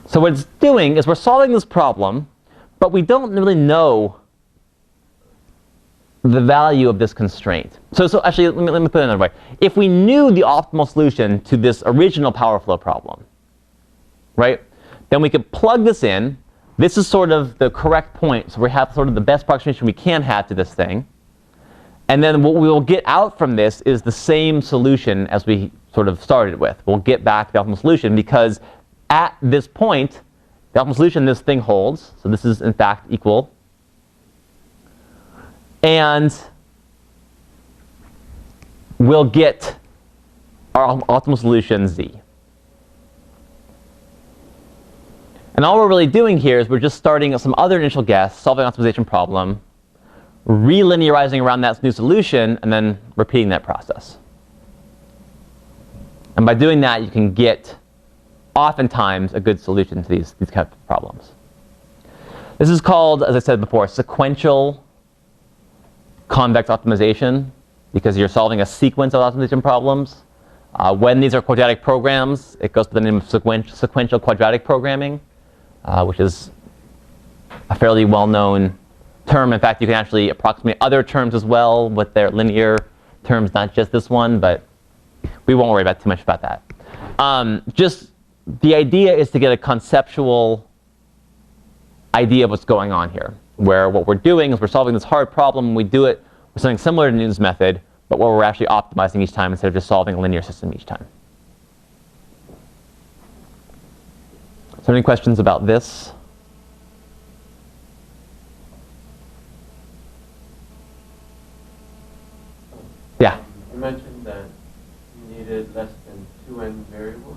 So what it's doing is we're solving this problem, but we don't really know the value of this constraint. So actually, let me put it another way. If we knew the optimal solution to this original power flow problem, right, then we could plug this in. This is sort of the correct point, so we have sort of the best approximation we can have to this thing. And then what we will get out from this is the same solution as we sort of started with. We'll get back the optimal solution because at this point, the optimal solution, this thing holds. So this is, in fact, equal. And we'll get our optimal solution, z. And all we're really doing here is we're just starting some other initial guess, solving an optimization problem, relinearizing around that new solution, and then repeating that process. And by doing that, you can get, oftentimes, a good solution to these kind of problems. This is called, as I said before, sequential convex optimization, because you're solving a sequence of optimization problems. When these are quadratic programs, it goes by the name of sequential quadratic programming, which is a fairly well-known term. In fact, you can actually approximate other terms as well with their linear terms, not just this one, but we won't worry about too much about that. Just the idea is to get a conceptual idea of what's going on here, where what we're doing is we're solving this hard problem. We do it with something similar to Newton's method, but where we're actually optimizing each time instead of just solving a linear system each time. So any questions about this? Yeah? You mentioned that you needed less than 2n variables.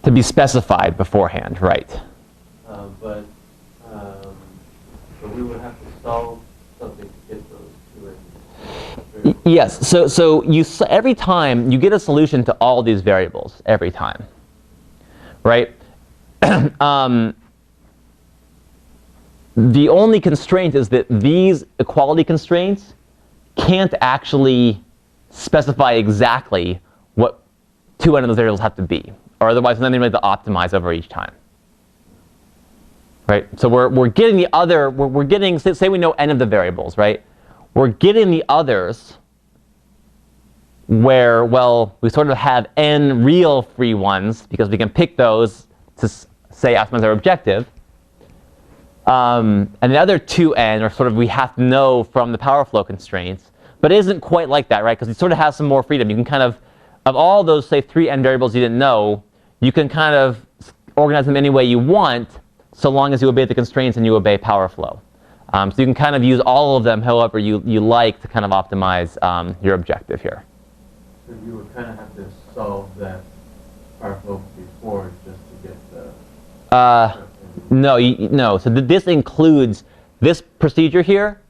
To be specified beforehand, right. But we would have to solve something to get those 2n variables. Yes, so every time you get a solution to all these variables, every time, right? The only constraint is that these equality constraints can't actually specify exactly what 2n of those variables have to be, or otherwise then they need to optimize over each time. right? So we're getting the other, we're getting, say we know n of the variables, right? We're getting the others where, well, we sort of have n real free ones because we can pick those to say optimize our objective. And the other 2n are sort of we have to know from the power flow constraints. But it isn't quite like that, right? Because you sort of have some more freedom. You can kind of all those, say, 3n variables you didn't know, you can kind of organize them any way you want, so long as you obey the constraints and you obey power flow. So you can kind of use all of them however you like to kind of optimize your objective here. So you would kind of have to solve that power flow before just to get the... No, no. So this includes this procedure here.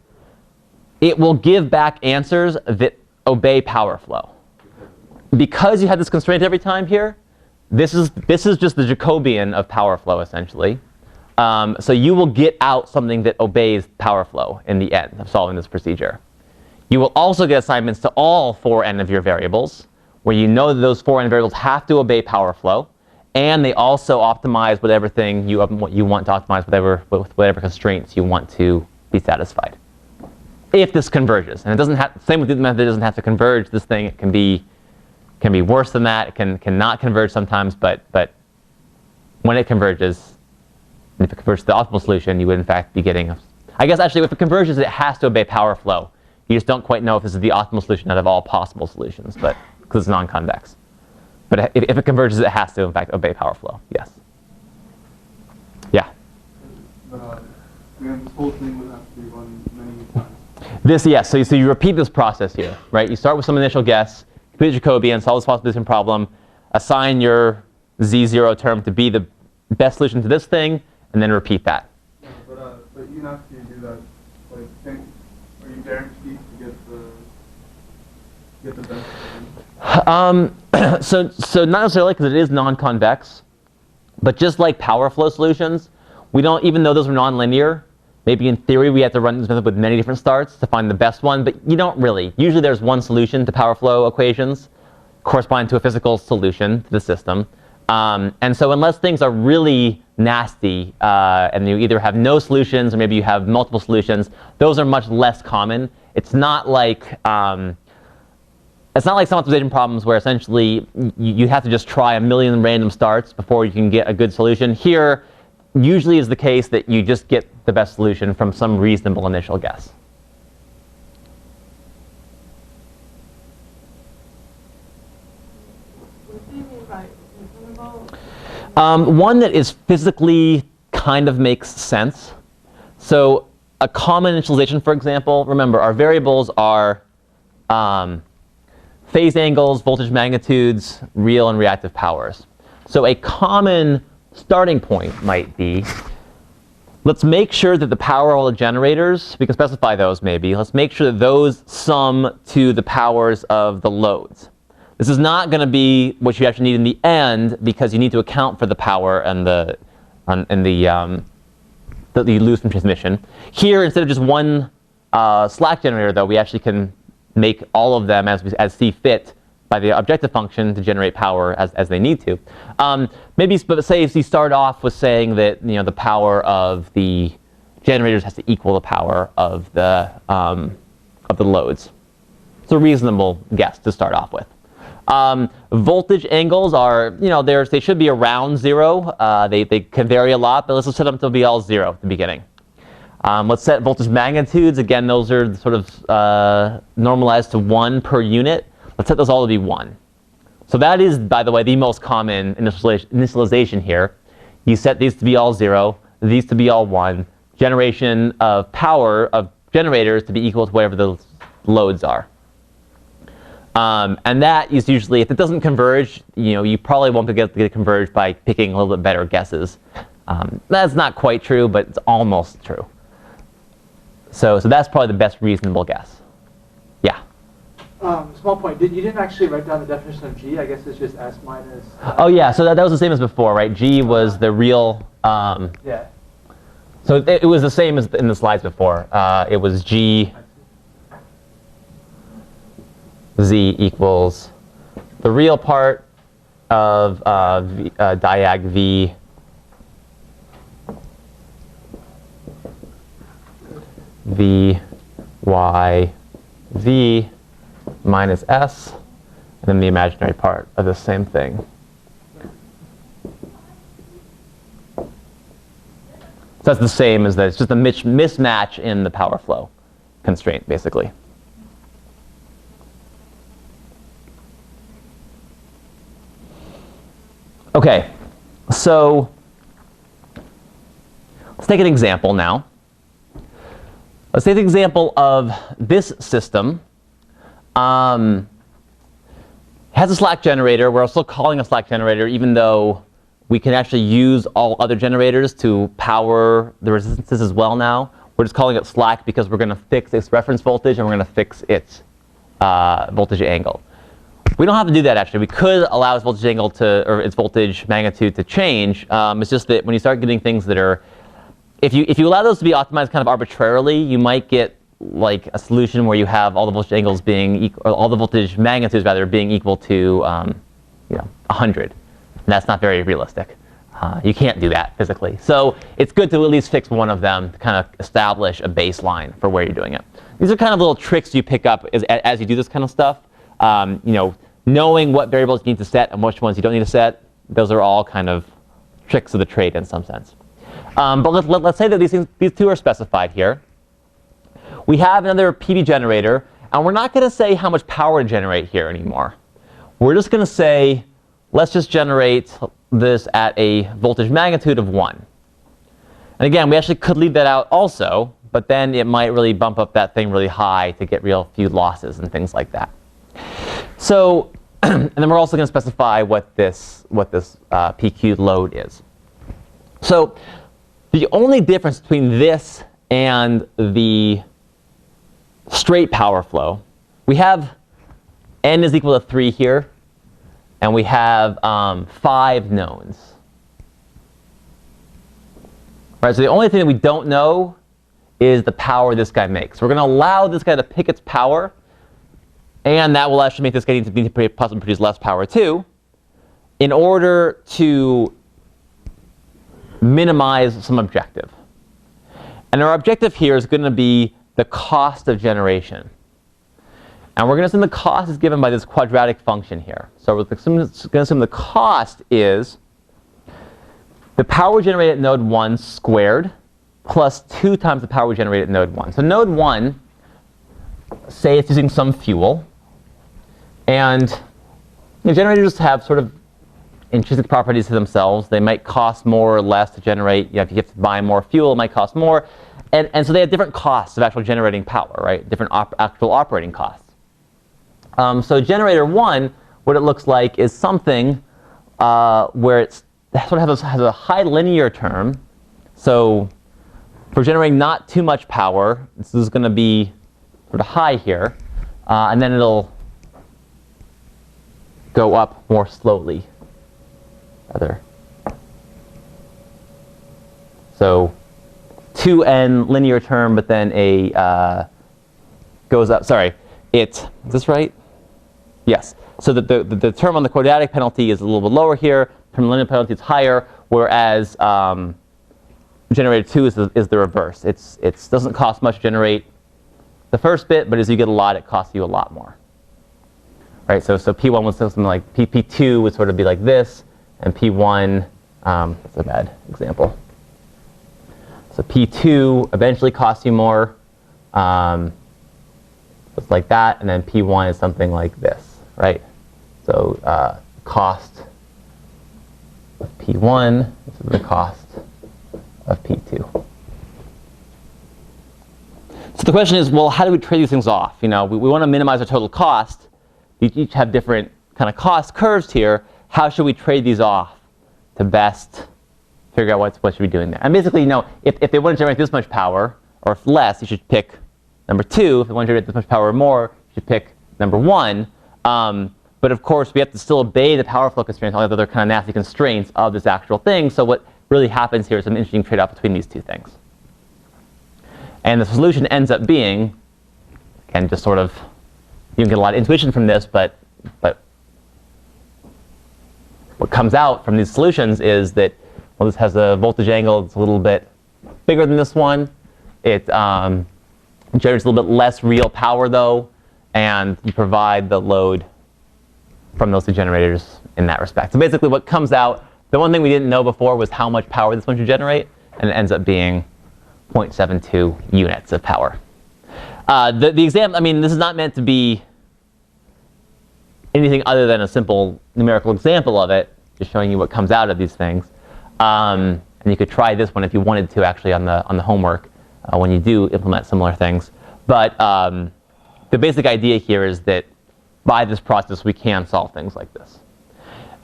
It will give back answers that obey power flow. Because you had this constraint every time here, this is just the Jacobian of power flow, essentially. So you will get out something that obeys power flow in the end of solving this procedure. You will also get assignments to all 4n of your variables, where you know that those 4n variables have to obey power flow, and they also optimize whatever thing you want to optimize, with whatever constraints you want to be satisfied. If this converges, and it doesn't have, same with the method, it doesn't have to converge. This thing it can be worse than that. It can not converge sometimes, but when it converges, if it converges to the optimal solution, you would in fact be getting. I guess actually, if it converges, it has to obey power flow. You just don't quite know if this is the optimal solution out of all possible solutions, but because it's non-convex. But if it converges, it has to in fact obey power flow. Yes. Yeah. Again, this whole thing would have to be run many times. This, yes. So you repeat this process here, right? You start with some initial guess, complete the Jacobian, solve this possibility problem, assign your z0 term to be the best solution to this thing, and then repeat that. Yeah, but even after you do that, like, are you guaranteed to get the best? So not necessarily, because it is non-convex, but just like power flow solutions, we don't, even though those are nonlinear, maybe in theory we have to run this method with many different starts to find the best one, but you don't really. Usually there's one solution to power flow equations corresponding to a physical solution to the system. And so unless things are really nasty and you either have no solutions or maybe you have multiple solutions, those are much less common. It's not like some optimization problems where essentially you have to just try a million random starts before you can get a good solution. Here, usually is the case that you just get the best solution from some reasonable initial guess. What do you mean by reasonable? One that is physically kind of makes sense. So a common initialization, for example, remember our variables are phase angles, voltage magnitudes, real and reactive powers. So a common starting point might be, let's make sure that the power of all the generators, we can specify those maybe, let's make sure that those sum to the powers of the loads. This is not going to be what you actually need in the end because you need to account for the power and that you lose from transmission. Here, instead of just one slack generator, though, we actually can make all of them as see fit by the objective function to generate power as they need to. Maybe, but say if you start off with saying that the power of the generators has to equal the power of the loads. It's a reasonable guess to start off with. Voltage angles are, they should be around 0. They can vary a lot, but let's just set them to be all 0 at the beginning. Let's set voltage magnitudes. Again, those are sort of normalized to 1 per unit. Let's set those all to be 1. So that is, by the way, the most common initialization here. You set these to be all 0, these to be all 1, generation of power of generators to be equal to whatever the loads are. And that is usually, if it doesn't converge, you probably won't be able to get it converged by picking a little bit better guesses. That's not quite true, but it's almost true. So that's probably the best reasonable guess. Yeah? Small point. You didn't actually write down the definition of G. I guess it's just S minus... Oh, yeah. So that was the same as before, right? G was the real... yeah. So it was the same as in the slides before. It was G... Z equals the real part of diag V V, Y, V minus S, and then the imaginary part of the same thing. So that's the same as that. It's just a mismatch in the power flow constraint, basically. OK, so let's take an example now. Let's take the example of this system. Has a slack generator. We're still calling a slack generator, even though we can actually use all other generators to power the resistances as well now. We're just calling it slack because we're going to fix its reference voltage and we're going to fix its voltage angle. We don't have to do that, actually. We could allow its voltage angle to, or its voltage magnitude to change. It's just that when you start getting things that are, if you allow those to be optimized kind of arbitrarily, you might get like a solution where you have all the voltage angles being equal, or all the voltage magnitudes rather being equal to 100. And that's not very realistic. You can't do that physically. So it's good to at least fix one of them to kind of establish a baseline for where you're doing it. These are kind of little tricks you pick up as you do this kind of stuff. Knowing what variables you need to set and which ones you don't need to set, those are all kind of tricks of the trade in some sense. But let's say that these two are specified here. We have another PV generator, and we're not going to say how much power to generate here anymore. We're just going to say, let's just generate this at a voltage magnitude of 1. And again, we actually could leave that out also, but then it might really bump up that thing really high to get real few losses and things like that. So, and then we're also going to specify what this PQ load is. So the only difference between this and the straight power flow, we have n is equal to 3 here, and we have 5 knowns. Right, so the only thing that we don't know is the power this guy makes. We're going to allow this guy to pick its power, and that will actually make this guy need to possibly produce less power too, in order to minimize some objective. And our objective here is going to be the cost of generation. And we're going to assume the cost is given by this quadratic function here. So we're going to assume the cost is the power generated at node 1 squared plus 2 times the power generated at node 1. So node 1, say it's using some fuel. And generators have sort of intrinsic properties to themselves. They might cost more or less to generate. If you have to buy more fuel, it might cost more. And so they have different costs of actual generating power, right? Different actual operating costs. So generator 1, what it looks like is something where it sort of has a high linear term. So for generating not too much power, this is going to be sort of high here. And then it'll go up more slowly. So 2n linear term, but then a goes up. Sorry, is this right? Yes. So the term on the quadratic penalty is a little bit lower here. Term linear penalty is higher, whereas generator 2 is the reverse. It doesn't cost much to generate the first bit, but as you get a lot, it costs you a lot more. Right. So P1 was something like P2 would sort of be like this, and P1 that's a bad example. So P2 eventually costs you more. It's like that, and then P1 is something like this, right? So cost of P1 is the cost of P2. So the question is, well, how do we trade these things off? We want to minimize our total cost. These each have different kind of cost curves here. How should we trade these off to best figure out what should we be doing there? And basically, if they want to generate this much power, or if less, you should pick number 2. If they want to generate this much power or more, you should pick number 1. But of course, we have to still obey the power flow constraints, all the other kind of nasty constraints of this actual thing. So what really happens here is an interesting trade-off between these two things. And the solution ends up being, again, just sort of, you can get a lot of intuition from this, but what comes out from these solutions is that, well, this has a voltage angle that's a little bit bigger than this one. It generates a little bit less real power though, and you provide the load from those two generators in that respect. So basically what comes out, the one thing we didn't know before was how much power this one should generate, and it ends up being 0.72 units of power. The example, I mean, this is not meant to be anything other than a simple numerical example of it, just showing you what comes out of these things. And you could try this one if you wanted to actually on the homework when you do implement similar things. But the basic idea here is that by this process we can solve things like this.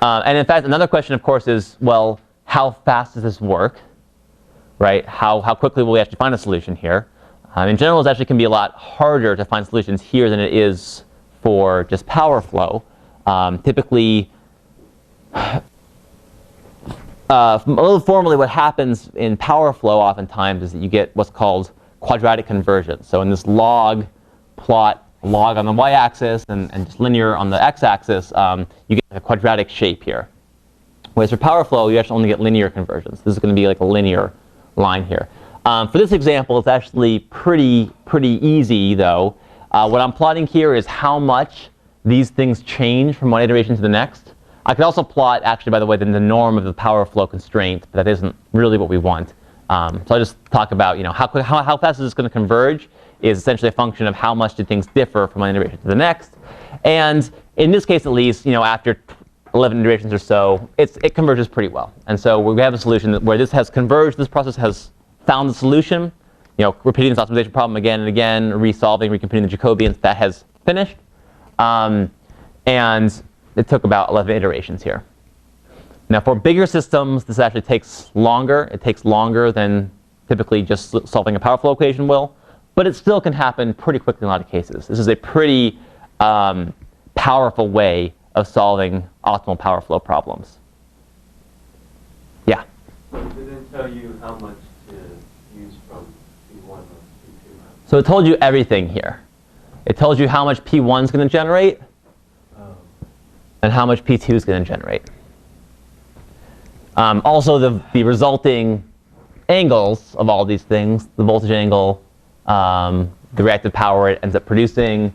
And in fact, another question, of course, is, well, how fast does this work? Right? How quickly will we actually find a solution here? In general, it actually can be a lot harder to find solutions here than it is for just power flow. Typically, a little formally, what happens in power flow oftentimes is that you get what's called quadratic conversion. So in this log plot, log on the y-axis and just linear on the x-axis, you get a quadratic shape here. Whereas for power flow, you actually only get linear conversions. This is going to be like a linear line here. For this example, it's actually pretty easy, though. What I'm plotting here is how much these things change from one iteration to the next. I could also plot, actually, by the way, the norm of the power flow constraint, but that isn't really what we want. So I'll just talk about, how fast is this going to converge is essentially a function of how much do things differ from one iteration to the next. And in this case, at least, after 11 iterations or so, it converges pretty well. And so we have a solution where this has converged, this process has found the solution, repeating this optimization problem again and again, resolving, recomputing the Jacobians, that has finished. And it took about 11 iterations here. Now for bigger systems, this actually takes longer. It takes longer than typically just solving a power flow equation will, but it still can happen pretty quickly in a lot of cases. This is a pretty powerful way of solving optimal power flow problems. Yeah? So it didn't tell you how much to use from P1 or P2? So it told you everything here. It tells you how much P1 is going to generate and how much P2 is going to generate. Also, the resulting angles of all these things, the voltage angle, the reactive power it ends up producing,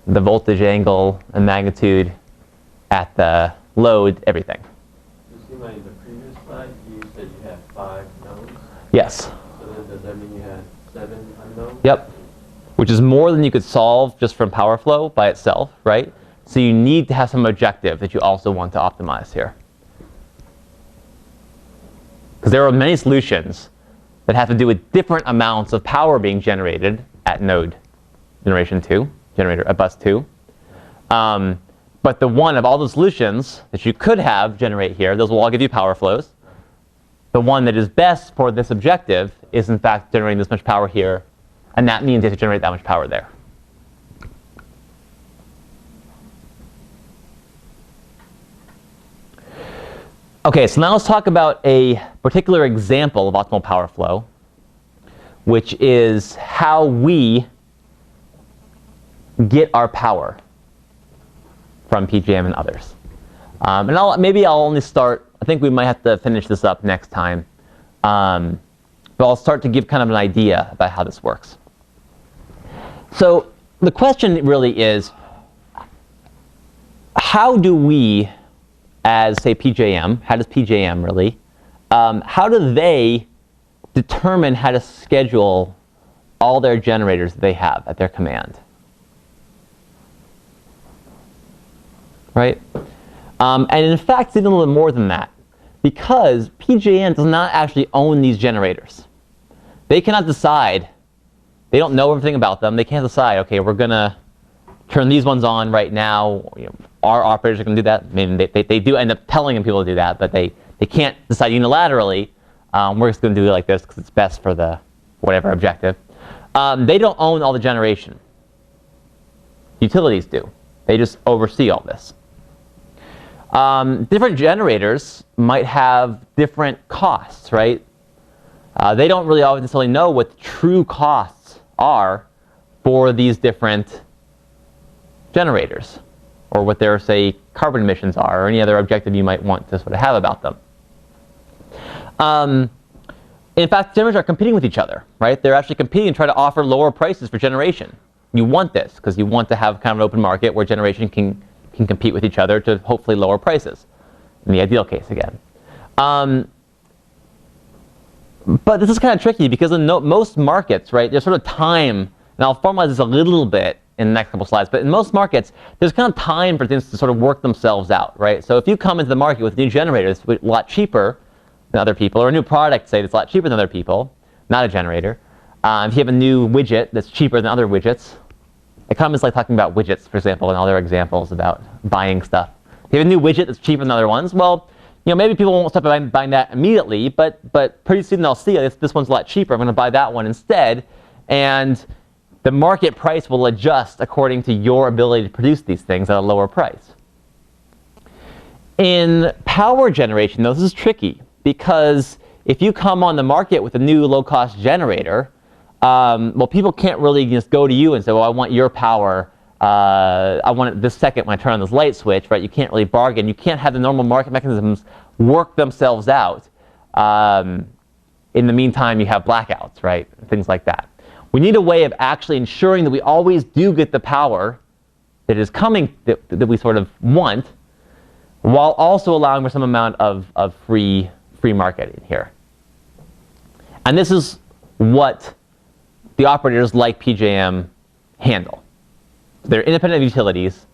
the voltage angle and magnitude at the load, everything. You see, like in the previous slide, you said you had 5 nodes. Yes. So then does that mean you had 7 unknowns? Yep. Which is more than you could solve just from power flow by itself, right? So you need to have some objective that you also want to optimize here. Because there are many solutions that have to do with different amounts of power being generated at node generation 2, generator at bus 2. But the one of all the solutions that you could have generate here, those will all give you power flows. The one that is best for this objective is in fact generating this much power here, and that means you have to generate that much power there. Okay, so now let's talk about a particular example of optimal power flow, which is how we get our power from PJM and others. And maybe I'll only start, I think we might have to finish this up next time, but I'll start to give kind of an idea about how this works. So the question really is, how do we, as say PJM, how does PJM really, how do they determine how to schedule all their generators that they have at their command? Right? And in fact, it's even a little more than that, because PJM does not actually own these generators. They cannot decide, they don't know everything about them, they can't decide, okay, we're going to turn these ones on right now, our operators are going to do that. I mean, they do end up telling people to do that, but they can't decide unilaterally, we're just going to do it like this because it's best for the whatever objective. They don't own all the generation. Utilities do. They just oversee all this. Different generators might have different costs, right? They don't really always necessarily know what the true costs are for these different generators, or what their, say, carbon emissions are, or any other objective you might want to sort of have about them. In fact, generators are competing with each other, right? They're actually competing and trying to offer lower prices for generation. You want this because you want to have kind of an open market where generation can compete with each other to hopefully lower prices, in the ideal case again. But this is kind of tricky because in most markets, right, there's sort of time, and I'll formalize this a little bit in the next couple slides, but in most markets, there's kind of time for things to sort of work themselves out, right? So if you come into the market with a new generator that's a lot cheaper than other people, or a new product, say, that's a lot cheaper than other people, not a generator, if you have a new widget that's cheaper than other widgets, economists like talking about widgets, for example, and other examples about buying stuff. If you have a new widget that's cheaper than other ones, well, maybe people won't stop buying that immediately, but pretty soon they'll see this one's a lot cheaper. I'm going to buy that one instead, and the market price will adjust according to your ability to produce these things at a lower price. In power generation, though, this is tricky because if you come on the market with a new low-cost generator, well, people can't really just go to you and say, well, I want your power. I want it this second when I turn on this light switch, right? You can't really bargain. You can't have the normal market mechanisms work themselves out. In the meantime, you have blackouts, right? Things like that. We need a way of actually ensuring that we always do get the power that is coming, that we sort of want, while also allowing for some amount of free market in here. And this is what the operators like PJM handle. They're independent utilities,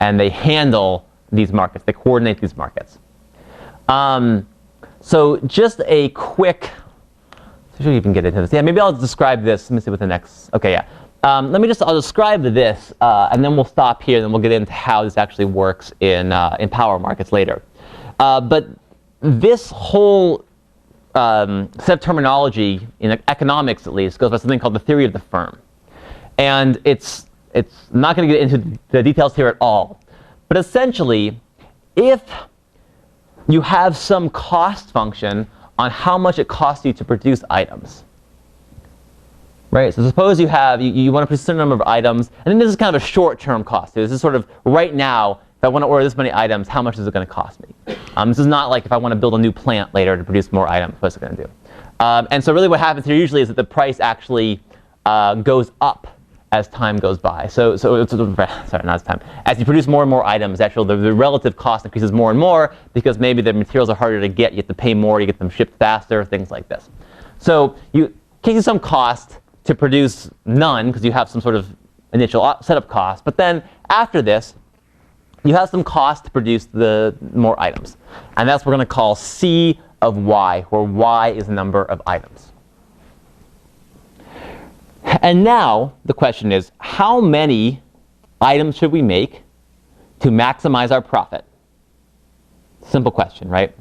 and they handle these markets. They coordinate these markets. So just a quick, should we even get into this? Yeah, maybe I'll describe this. Let me see what the next, okay, yeah. I'll describe this, and then we'll stop here, and then we'll get into how this actually works in power markets later. But this whole set of terminology, in economics at least, goes by something called the theory of the firm. And it's not going to get into the details here at all. But essentially, if you have some cost function on how much it costs you to produce items, right? So suppose you want to produce a certain number of items, and then this is kind of a short-term cost. This is sort of right now, if I want to order this many items, how much is it going to cost me? This is not like if I want to build a new plant later to produce more items, what's it going to do? And so really what happens here usually is that the price actually goes up as time goes by. Sorry, not as time. As you produce more and more items, actually the relative cost increases more and more because maybe the materials are harder to get. You have to pay more to get them shipped faster, things like this. So you take some cost to produce none because you have some sort of initial setup cost. But then after this, you have some cost to produce the more items. And that's what we're going to call C of Y, where Y is the number of items. And now the question is, how many items should we make to maximize our profit? Simple question, right?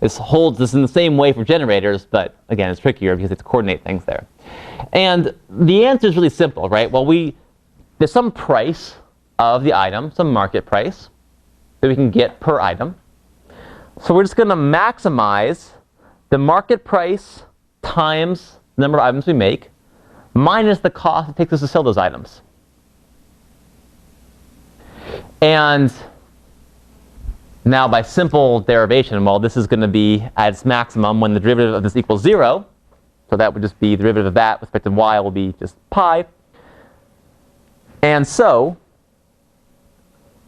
This holds this in the same way for generators, but again, it's trickier because it's coordinate things there. And the answer is really simple, right? Well, there's some price of the item, some market price that we can get per item. So we're just going to maximize the market price times the number of items we make minus the cost it takes us to sell those items. And now by simple derivation, well, this is going to be at its maximum when the derivative of this equals 0. So that would just be the derivative of that with respect to y will be just pi. And so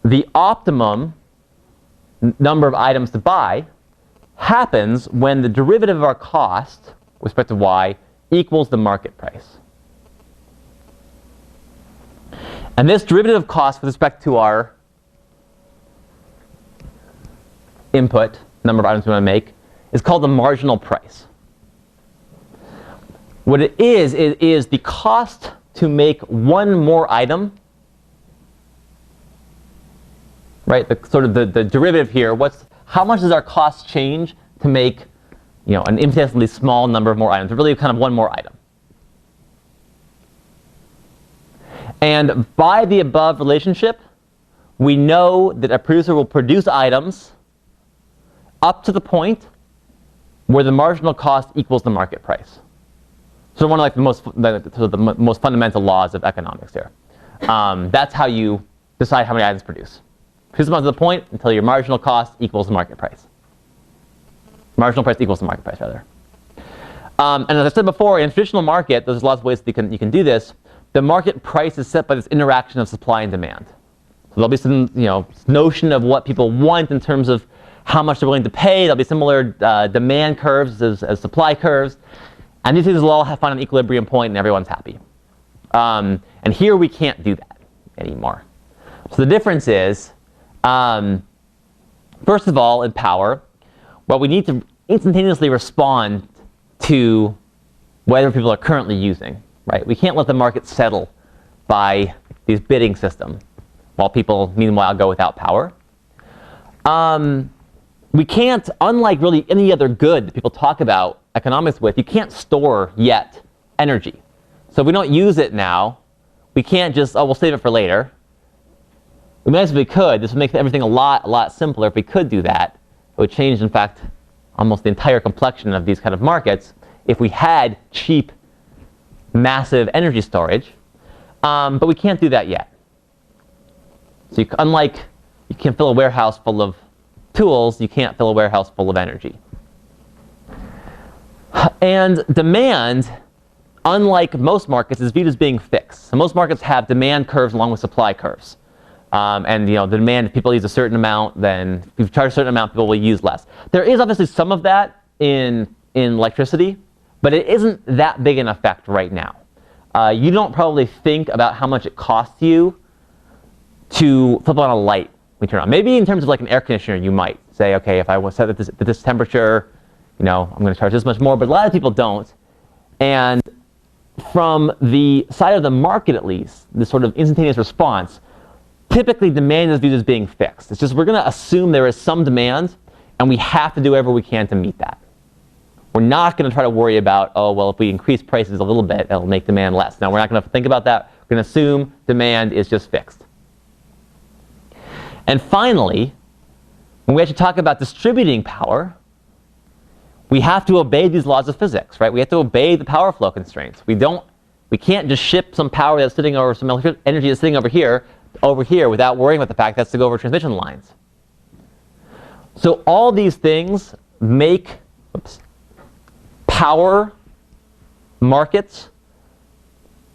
the optimum number of items to buy happens when the derivative of our cost with respect to y equals the market price. And this derivative of cost with respect to our input, number of items we want to make, is called the marginal price. What it is the cost to make one more item, right? The derivative here. How much does our cost change to make, an infinitesimally small number of more items? Really, kind of one more item. And by the above relationship, we know that a producer will produce items up to the point where the marginal cost equals the market price. So one of the most fundamental laws of economics here. That's how you decide how many items produce. Produce them up to the point until your marginal cost equals the market price. Marginal price equals the market price, rather. And as I said before, in a traditional market, there's lots of ways that you can do this. The market price is set by this interaction of supply and demand. So there'll be some notion of what people want in terms of how much they're willing to pay. There'll be similar demand curves as supply curves. And these things will all find an equilibrium point and everyone's happy. And here we can't do that anymore. So the difference is, first of all, in power, well, we need to instantaneously respond to whatever people are currently using, right? We can't let the market settle by these bidding system while people, meanwhile, go without power. We can't, unlike really any other good that people talk about economics with, you can't store yet energy. So if we don't use it now, we can't just, oh, we'll save it for later. We might as well if we could. This would make everything a lot simpler if we could do that. It would change, in fact, almost the entire complexion of these kind of markets if we had cheap, massive energy storage. But we can't do that yet. So unlike you can fill a warehouse full of tools, you can't fill a warehouse full of energy. And demand, unlike most markets, is viewed as being fixed. So most markets have demand curves along with supply curves. And the demand, if people use a certain amount, then if you charge a certain amount, people will use less. There is obviously some of that in electricity, but it isn't that big an effect right now. You don't probably think about how much it costs you to flip on a light when you turn it on. Maybe in terms of like an air conditioner, you might say, okay, if I was set at this temperature, I'm going to charge this much more. But a lot of people don't. And from the side of the market, at least, this sort of instantaneous response, typically demand is viewed as being fixed. It's just we're going to assume there is some demand, and we have to do whatever we can to meet that. We're not going to try to worry about, oh, well, if we increase prices a little bit, it'll make demand less. No, we're not going to think about that. We're going to assume demand is just fixed. And finally, when we actually talk about distributing power, we have to obey these laws of physics, right? We have to obey the power flow constraints. We can't just ship some power that's sitting over, some energy that's sitting over here without worrying about the fact that it's to go over transmission lines. So all these things make power markets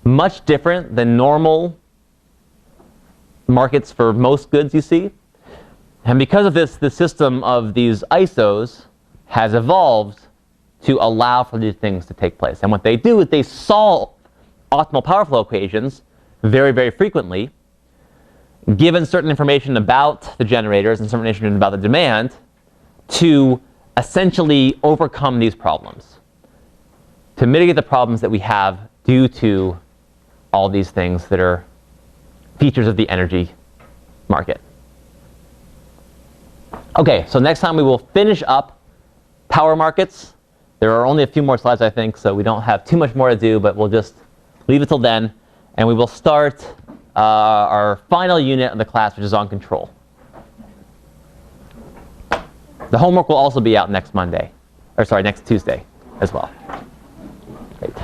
much different than normal markets for most goods you see. And because of this, the system of these ISOs has evolved to allow for these things to take place. And what they do is they solve optimal power flow equations very, very frequently, given certain information about the generators and certain information about the demand, to essentially overcome these problems, to mitigate the problems that we have due to all these things that are features of the energy market. Okay, so next time we will finish up power markets. There are only a few more slides, I think, so we don't have too much more to do, but we'll just leave it till then, and we will start our final unit of the class, which is on control. The homework will also be out next Tuesday as well. Great.